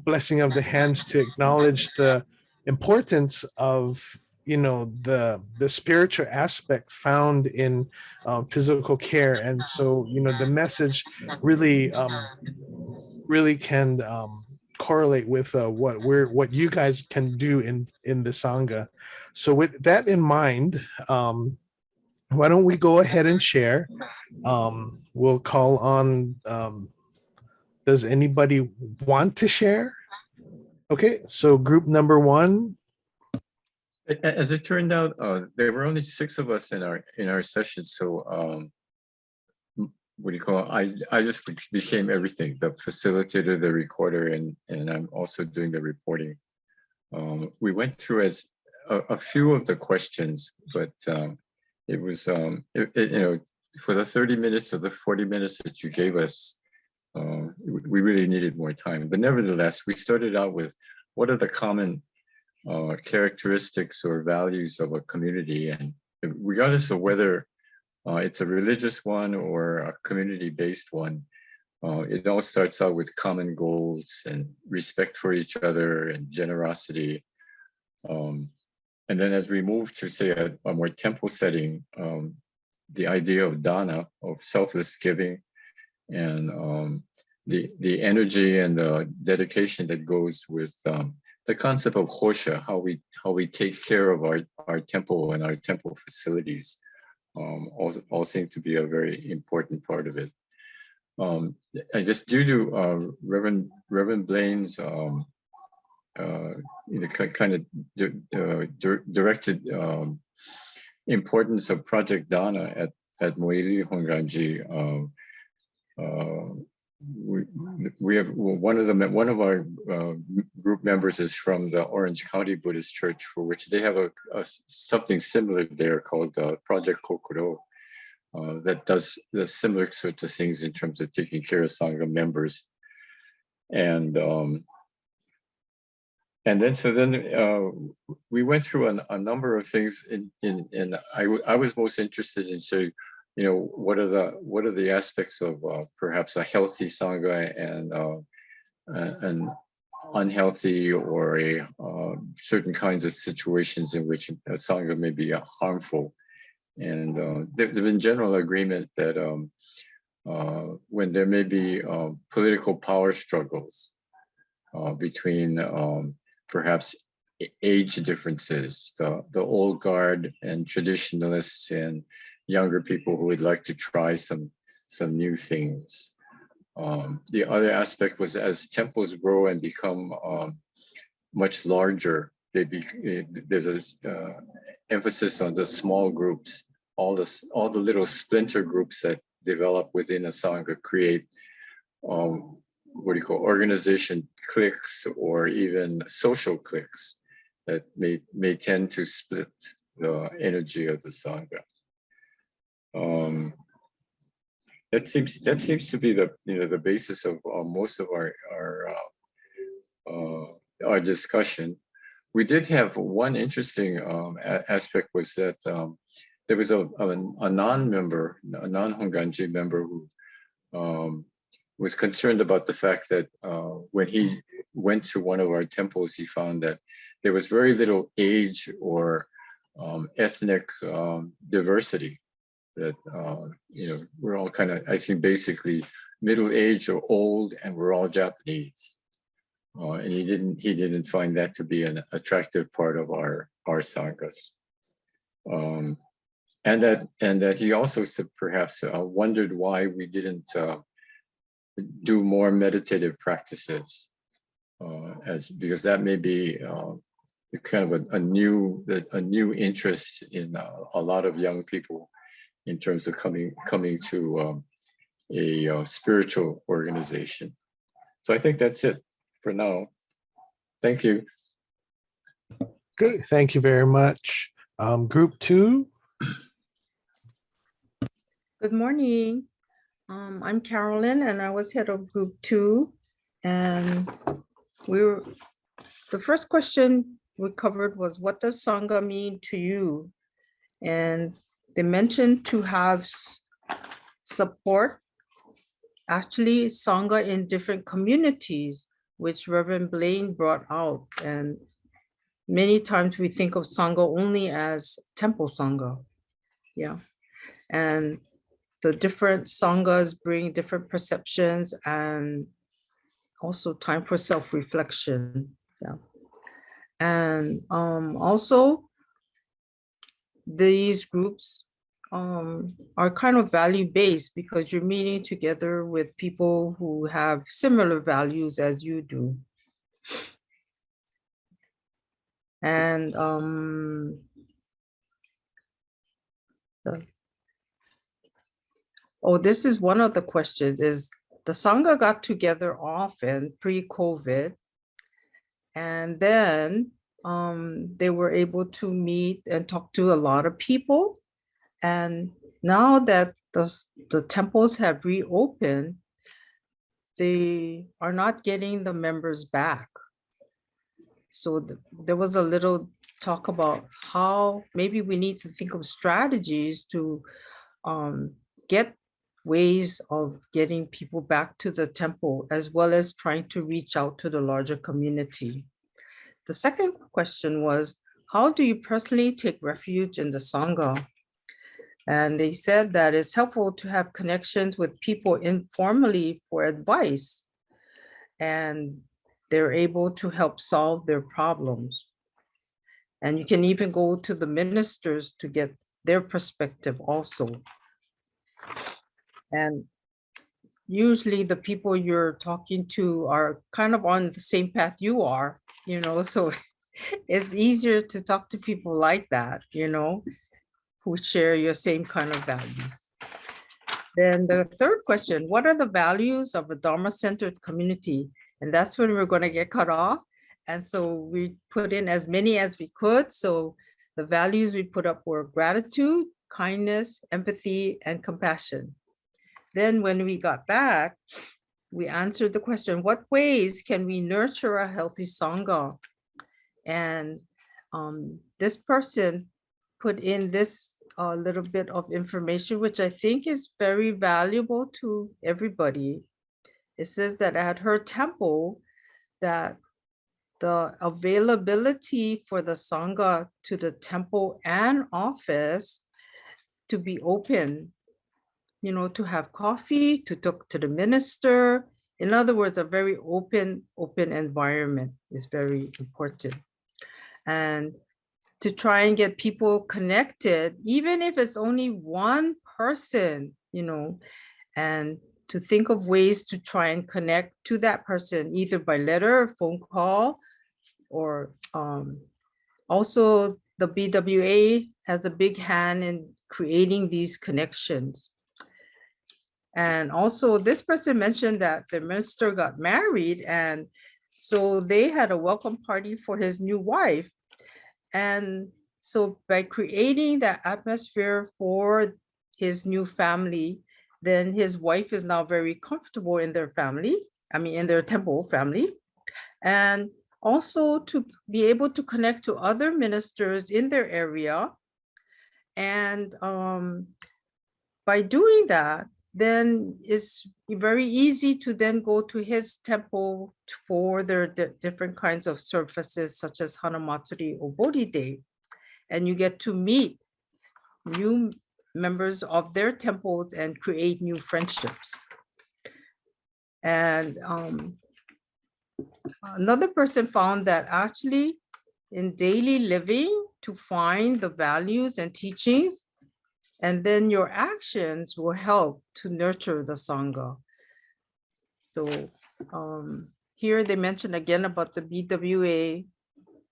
S2: blessing of the hands to acknowledge the importance of, the spiritual aspect found in physical care. And so, the message really can correlate with what you guys can do in the Sangha. So with that in mind, why don't we go ahead and share? We'll call on, does anybody want to share? Okay, so group number one.
S10: As it turned out, there were only 6 of us in our session. So what do you call it? I just became everything: the facilitator, the recorder, and I'm also doing the reporting. We went through as a few of the questions, but it was, you know, for the 30 minutes or the 40 minutes that you gave us, we really needed more time. But nevertheless, we started out with what are the common characteristics or values of a community, and regardless of whether it's a religious one or a community-based one, it all starts out with common goals and respect for each other and generosity. And then as we move to, say, a more temple setting, the idea of dana, of selfless giving, and the energy and the dedication that goes with the concept of hosha, how we take care of our temple and our temple facilities, all seem to be a very important part of it. I guess due to Reverend Blayne's you know, kind of directed importance of Project Dana at Moili Hongwanji. We have one of our group members is from the Orange County Buddhist Church, for which they have a something similar there called Project Kokoro, that does the similar sorts of things in terms of taking care of Sangha members. And then we went through a number of things, and I was most interested in saying, you know, what are the aspects of perhaps a healthy Sangha and an unhealthy or a certain kinds of situations in which a Sangha may be harmful. And there's been general agreement that when there may be political power struggles between perhaps age differences, the old guard and traditionalists and younger people who would like to try some new things. The other aspect was, as temples grow and become much larger, there's an emphasis on the small groups, all the little splinter groups that develop within a Sangha create what do you call organization cliques or even social cliques that may tend to split the energy of the Sangha. That seems to be the basis of most of our discussion. We did have one interesting aspect, was that there was a non-member, a non-Hongwanji member who was concerned about the fact that when he went to one of our temples, he found that there was very little age or ethnic diversity. That you know, we're all kind of, I think, basically middle-aged or old, and we're all Japanese. And he didn't find that to be an attractive part of our sanghas. And that he also perhaps wondered why we didn't do more meditative practices, because that may be kind of a new interest in a lot of young people in terms of coming to a spiritual organization. So I think that's it for now. Thank you.
S2: Great, thank you very much. Group 2.
S11: Good morning. I'm Carolyn, and I was head of Group 2. And the first question we covered was, what does Sangha mean to you? And they mentioned to have support, actually Sangha in different communities, which Reverend Blayne brought out. And many times we think of Sangha only as temple Sangha. Yeah. And the different Sanghas bring different perceptions and also time for self-reflection. Yeah. And also these groups are kind of value-based, because you're meeting together with people who have similar values as you do. And this is one of the questions, is the Sangha got together often pre-COVID, and then they were able to meet and talk to a lot of people. And now that the temples have reopened, they are not getting the members back. So there was a little talk about how maybe we need to think of strategies to get ways of getting people back to the temple, as well as trying to reach out to the larger community. The second question was, how do you personally take refuge in the Sangha? And they said that it's helpful to have connections with people informally for advice, and they're able to help solve their problems. And you can even go to the ministers to get their perspective also. And usually the people you're talking to are kind of on the same path you are, so it's easier to talk to people like that, who share your same kind of values. Then the third question, what are the values of a Dharma-centered community? And that's when we're going to get cut off. And so we put in as many as we could. So the values we put up were gratitude, kindness, empathy, and compassion. Then when we got back, we answered the question, what ways can we nurture a healthy Sangha? And this person put in this little bit of information, which I think is very valuable to everybody. It says that at her temple, that the availability for the Sangha to the temple and office to be open, to have coffee, to talk to the minister. In other words, a very open environment is very important. And to try and get people connected, even if it's only one person, and to think of ways to try and connect to that person, either by letter, phone call, or also the BWA has a big hand in creating these connections. And also this person mentioned that the minister got married, and so they had a welcome party for his new wife. And so by creating that atmosphere for his new family, then his wife is now very comfortable in their family, in their temple family. And also to be able to connect to other ministers in their area. And by doing that, then it's very easy to then go to his temple for their different kinds of services, such as Hanamatsuri or Bodhi Day. And you get to meet new members of their temples and create new friendships. And another person found that actually in daily living, to find the values and teachings, and then your actions will help to nurture the Sangha. So here they mentioned again about the BWA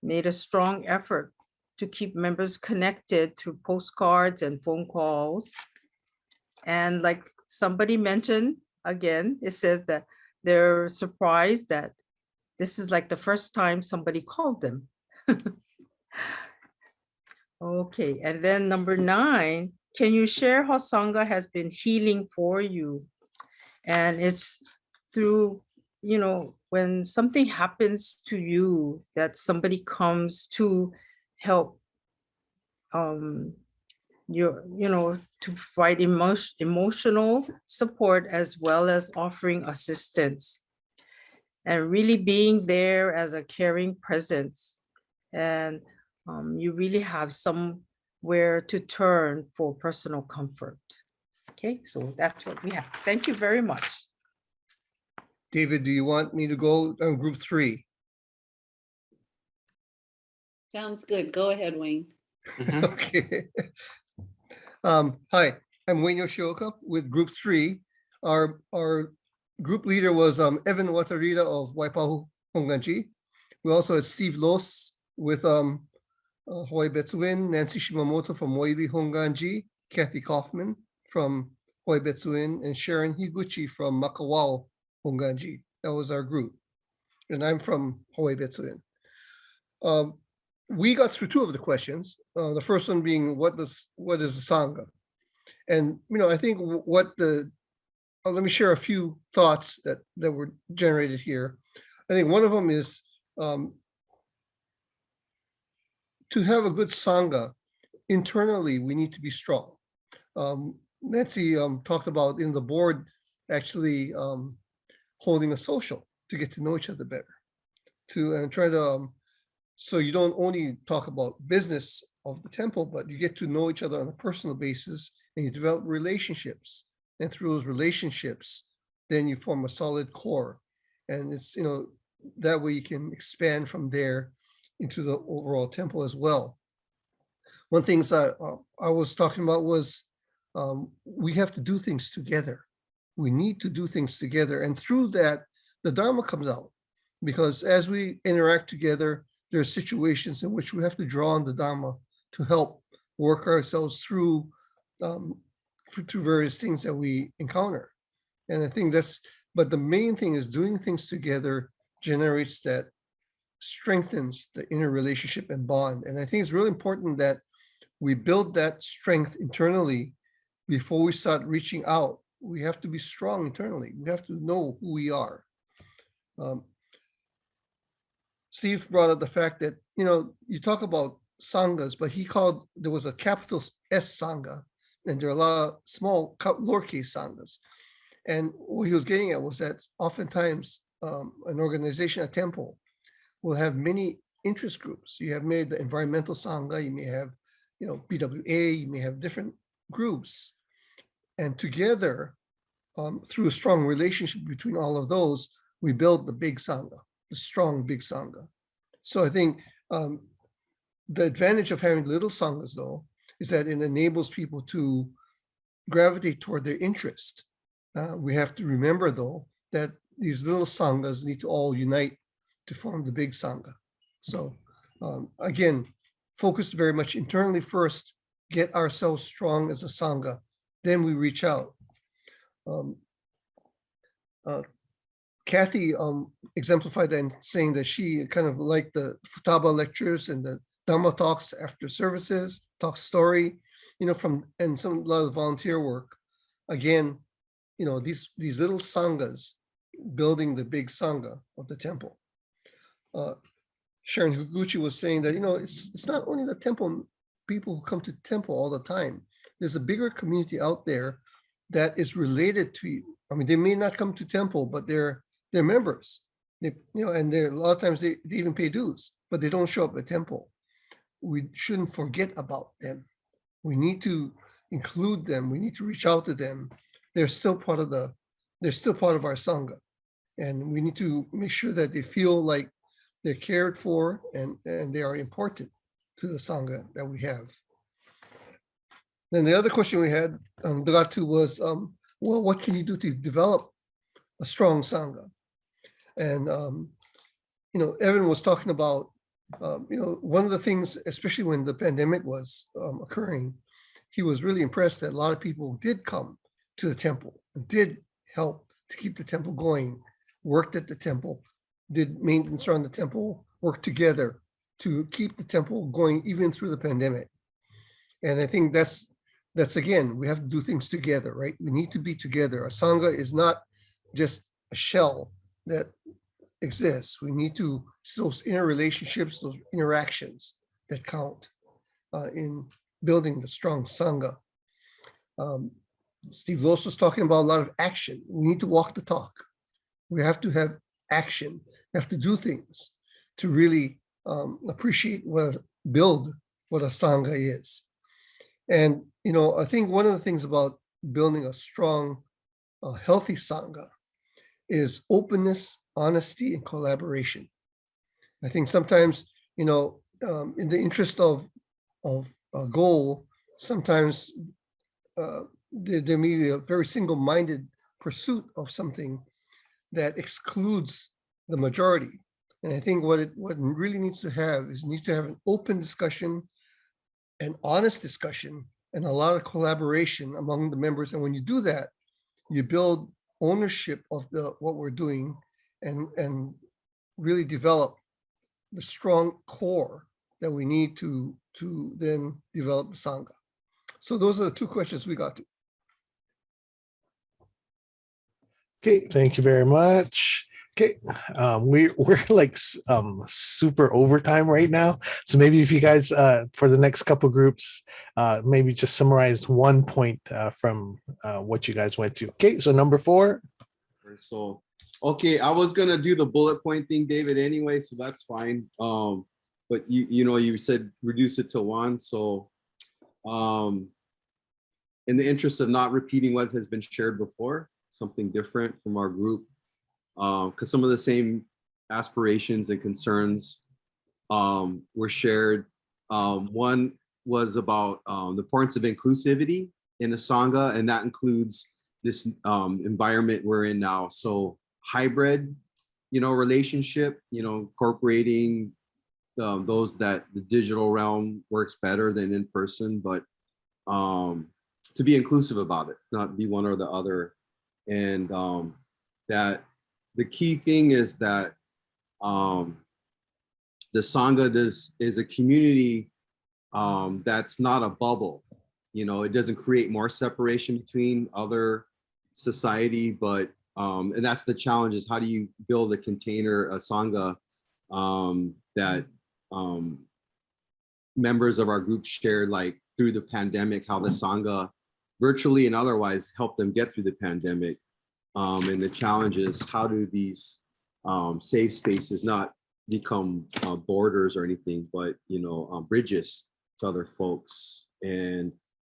S11: made a strong effort to keep members connected through postcards and phone calls. And like somebody mentioned, again, it says that they're surprised that this is like the first time somebody called them. Okay, and then number 9, can you share how Sangha has been healing for you? And it's through, when something happens to you, that somebody comes to help to provide emotional support, as well as offering assistance, and really being there as a caring presence. And you really have somewhere to turn for personal comfort. Okay, so that's what we have. Thank you very much.
S12: David, do you want me to go on group 3?
S4: Sounds good. Go ahead, Wayne.
S12: Okay. Hi, I'm Wayne Yoshioka with group 3. Our group leader was Evan Watarita of Waipahu Hongwanji. We also had Steve Los with Hawaii Betsuin, Nancy Shimamoto from Moili Hongwanji, Kathy Kaufman from Hawaii Betsuin, and Sharon Higuchi from Makawao Hongwanji. That was our group. And I'm from Hawaii Betsuin. We got through 2 of the questions. The first one being, what is the Sangha? And I think what let me share a few thoughts that were generated here. I think one of them is to have a good Sangha, internally, we need to be strong. Nancy talked about in the board actually holding a social to get to know each other better, and try to, so you don't only talk about business of the temple, but you get to know each other on a personal basis and you develop relationships. And through those relationships, then you form a solid core. And it's, that way you can expand from there into the overall temple as well. One thing I was talking about was we have to do things together. We need to do things together. And through that, the Dharma comes out. Because as we interact together, there are situations in which we have to draw on the Dharma to help work ourselves through various things that we encounter. And I think but the main thing is doing things together generates that, strengthens the inner relationship and bond. And I think it's really important that we build that strength internally before we start reaching out. We have to be strong internally. We have to know who we are. Steve brought up the fact that, you talk about Sanghas, but there was a capital S Sangha, and there are a lot of small lowercase Sanghas. And what he was getting at was that oftentimes an organization, a temple, will have many interest groups. You have maybe the environmental Sangha, you may have, BWA, you may have different groups. And together, through a strong relationship between all of those, we build the big Sangha, the strong big Sangha. So I think the advantage of having little Sanghas, though, is that it enables people to gravitate toward their interest. We have to remember, though, that these little Sanghas need to all unite to form the big Sangha. So again, focus very much internally first, get ourselves strong as a Sangha, then we reach out. Kathy exemplified that in saying that she kind of liked the Futaba lectures and the Dhamma talks after services, talk story, and a lot of volunteer work. Again, these little Sanghas building the big Sangha of the temple. Sharon Higuchi was saying that, it's not only the temple, people who come to the temple all the time. There's a bigger community out there that is related to you. I mean, they may not come to temple, but they're members. And a lot of times they even pay dues, but they don't show up at temple. We shouldn't forget about them. We need to include them. We need to reach out to them. They're still part of our Sangha. And we need to make sure that they feel like they're cared for and they are important to the Sangha that we have. Then the other question we had, Dagatu, was, well, what can you do to develop a strong Sangha? And, Evan was talking about, one of the things, especially when the pandemic was occurring, he was really impressed that a lot of people did come to the temple and did help to keep the temple going, worked at the temple, did maintenance around the temple, worked together to keep the temple going even through the pandemic. And I think that's again, we have to do things together, right? We need to be together. A Sangha is not just a shell that exists. We need to, those inner relationships, those interactions that count in building the strong Sangha. Steve Loss was talking about a lot of action. We need to walk the talk. We have to have action. We have to do things to really appreciate build what a Sangha is. And, I think one of the things about building a strong, healthy Sangha is openness, honesty, and collaboration. I think sometimes, in the interest of a goal, sometimes there may be a very single-minded pursuit of something that excludes the majority. And I think what it really needs to have an open discussion, an honest discussion, and a lot of collaboration among the members. And when you do that, you build ownership of what we're doing and really develop the strong core that we need to then develop Sangha. So those are the two questions we got to.
S2: Okay, thank you very much. Okay, we're like super overtime right now, so maybe if you guys for the next couple groups, maybe just summarize one point from what you guys went to. Okay, so number 4.
S13: So, okay, I was gonna do the bullet point thing, David, anyway, so that's fine. But you said reduce it to 1, so in the interest of not repeating what has been shared before, something different from our group, because some of the same aspirations and concerns were shared. One was about the importance of inclusivity in the Sangha, and that includes this environment we're in now. So hybrid, relationship, incorporating those that the digital realm works better than in person, but to be inclusive about it, not be one or the other. And that the key thing is that the Sangha is a community that's not a bubble. It doesn't create more separation between other society, but and that's the challenge, is how do you build a container, a Sangha, that members of our group shared, like through the pandemic, how the Sangha virtually and otherwise helped them get through the pandemic. And the challenge is, how do these safe spaces not become borders or anything, but bridges to other folks. And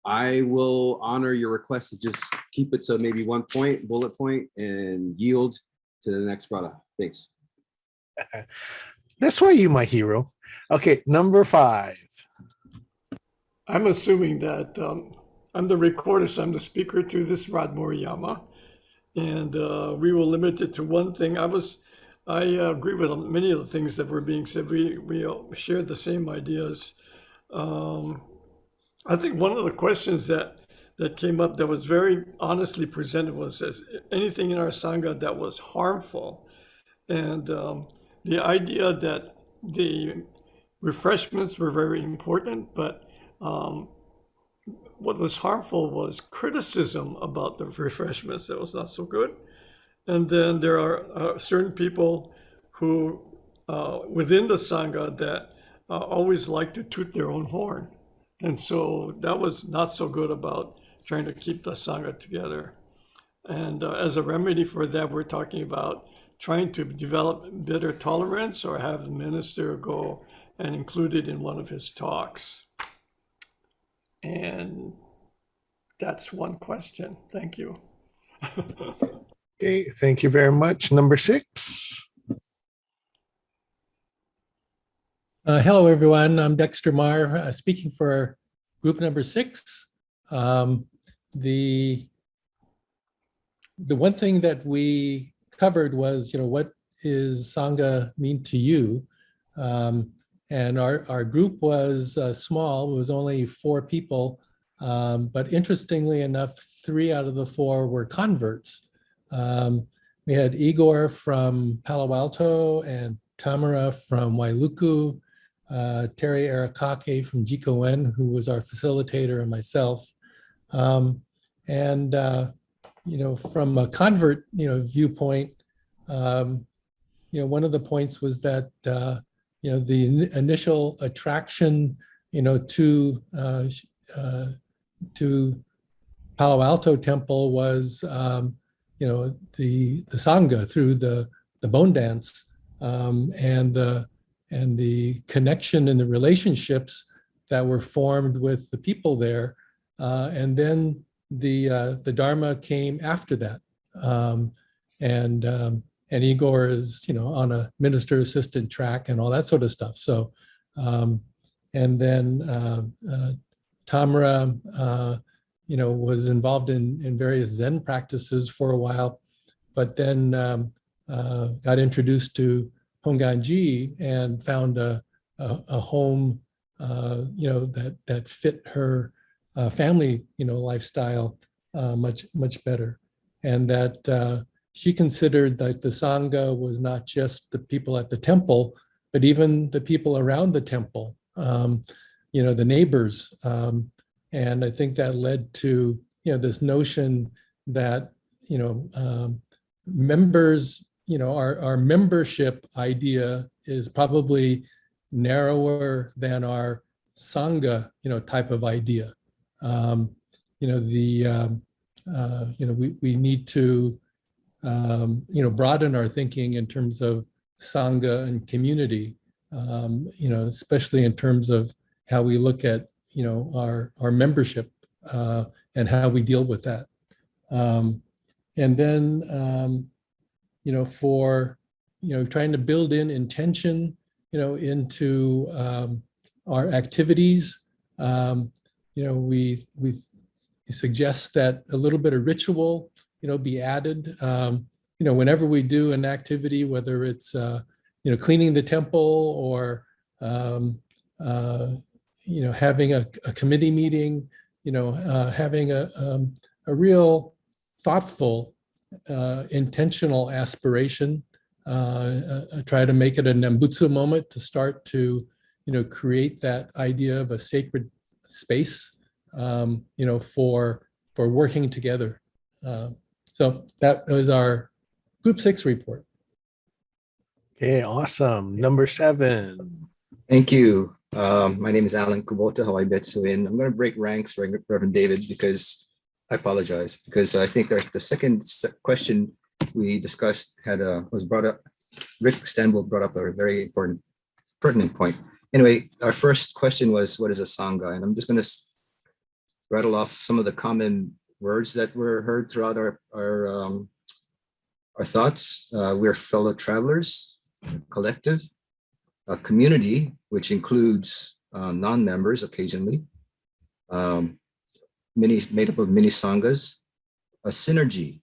S13: I will honor your request to just keep it to maybe 1 point, bullet point, and yield to the next brother. Thanks.
S2: That's why you're my hero. Okay, number 5.
S14: I'm assuming that I'm the recorder, so I'm the speaker to this Rad Moriyama, and we will limit it to one thing. I agree with many of the things that were being said. We all shared the same ideas. I think one of the questions that came up that was very honestly presented was, anything in our Sangha that was harmful. And the idea that the refreshments were very important, but what was harmful was criticism about the refreshments. That was not so good. And then there are certain people who within the Sangha that always like to toot their own horn. And so that was not so good about trying to keep the Sangha together. And as a remedy for that, we're talking about trying to develop better tolerance, or have the minister go and include it in one of his talks. And that's one question. Thank you.
S2: Okay, thank you very much. Number 6.
S15: Hello, everyone. I'm Dexter Marr, speaking for group number 6. The one thing that we covered was, what is Sangha mean to you? And our group was small. It was only 4 people, but interestingly enough, 3 out of the 4 were converts. We had Igor from Palo Alto and Tamara from Wailuku, Terry Arakake from Jikoen, who was our facilitator, and myself. From a convert, viewpoint, one of the points was that, the initial attraction, to Palo Alto Temple was, the Sangha through the bone dance, and the connection and the relationships that were formed with the people there. And then the Dharma came after that. And Igor is, on a minister assistant track and all that sort of stuff. So, and then Tamara, was involved in various Zen practices for a while, but then got introduced to Hongwanji and found a home, that fit her family, lifestyle much better. And that she considered that the Sangha was not just the people at the temple, but even the people around the temple, the neighbors. And I think that led to, this notion that, members, our membership idea is probably narrower than our Sangha, type of idea. We need to, broaden our thinking in terms of Sangha and community, especially in terms of how we look at, our membership and how we deal with that. And then, for, trying to build in intention, into our activities, we suggest that a little bit of ritual, be added. Whenever we do an activity, whether it's, cleaning the temple or, having a committee meeting, having a real thoughtful, intentional aspiration. Try to make it a Nembutsu moment to start to, create that idea of a sacred space, for working together. So that was our Group 6 report.
S2: Okay, awesome. Number 7.
S16: Thank you. My name is Alan Kubota, Hawaii Betsuin. I'm going to break ranks for Reverend David because I apologize, because I think the second question we discussed was brought up. Rick Stanbul brought up a very important, pertinent point. Anyway, our first question was, what is a Sangha? And I'm just going to rattle off some of the common words that were heard throughout our thoughts. We're fellow travelers, collective, a community, which includes non-members occasionally, made up of many sanghas, a synergy.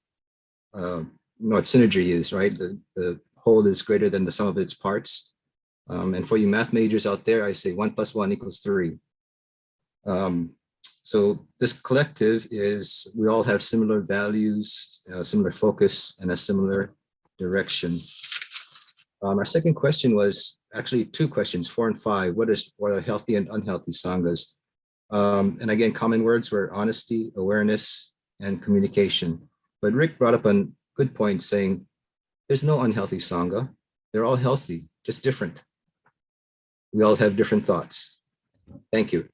S16: You know what synergy is, right? The whole is greater than the sum of its parts. And for you math majors out there, I say 1 + 1 = 3. So this collective is, we all have similar values, similar focus, and a similar direction. Our second question was actually 2 questions, 4 and 5. What are healthy and unhealthy sanghas? And again, common words were honesty, awareness, and communication. But Rick brought up a good point saying, there's no unhealthy sangha. They're all healthy, just different. We all have different thoughts. Thank you.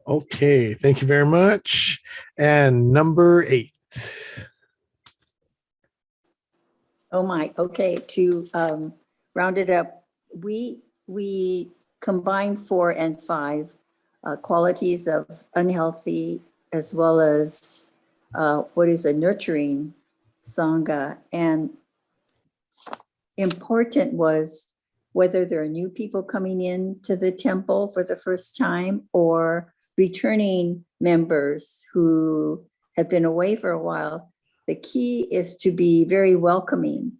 S2: Okay, thank you very much. And number 8.
S17: Oh my, okay, to round it up, we combine 4 and 5 qualities of unhealthy as well as what is a nurturing Sangha. And important was whether there are new people coming in to the temple for the first time or returning members who have been away for a while. The key is to be very welcoming,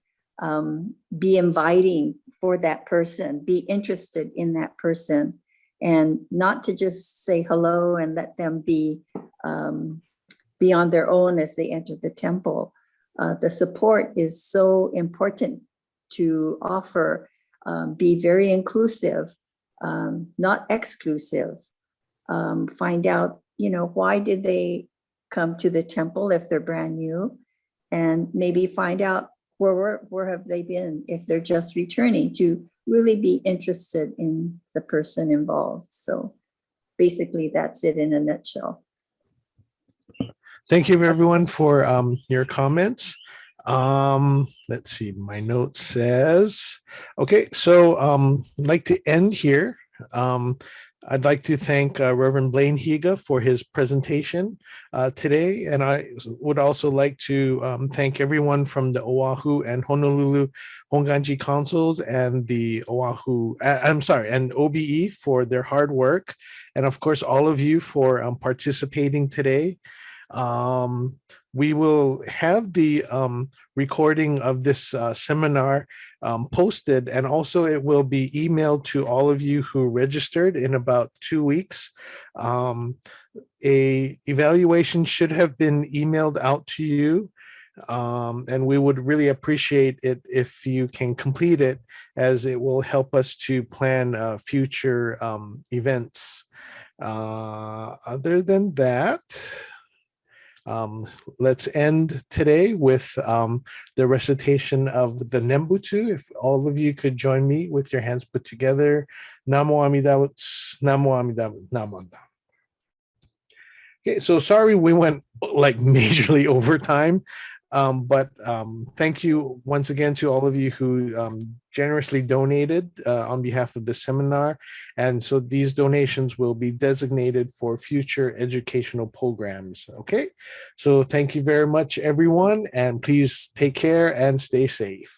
S17: be inviting for that person, be interested in that person, and not to just say hello and let them be on their own as they enter the temple. The support is so important to offer, be very inclusive, not exclusive. Find out, why did they come to the temple if they're brand new, and maybe find out where have they been if they're just returning, to really be interested in the person involved. So basically that's it in a nutshell.
S2: Thank you everyone for your comments. Let's see, my note says, okay, so I'd like to end here. I'd like to thank Reverend Blayne Higa for his presentation today. And I would also like to thank everyone from the Oahu and Honolulu Hongwanji councils and the and OBE for their hard work. And of course, all of you for participating today. We will have the recording of this seminar posted, and also it will be emailed to all of you who registered in about 2 weeks. A evaluation should have been emailed out to you, and we would really appreciate it if you can complete it, as it will help us to plan future events. Other than that, Let's end today with the recitation of the Nembutsu. If all of you could join me with your hands put together. Namo Amida Butsu, Namo Amida Butsu, Namo Amida. Okay, so sorry we went like majorly over time, but thank you once again to all of you who generously donated on behalf of the seminar. And so these donations will be designated for future educational programs. Okay, so thank you very much, everyone, and please take care and stay safe.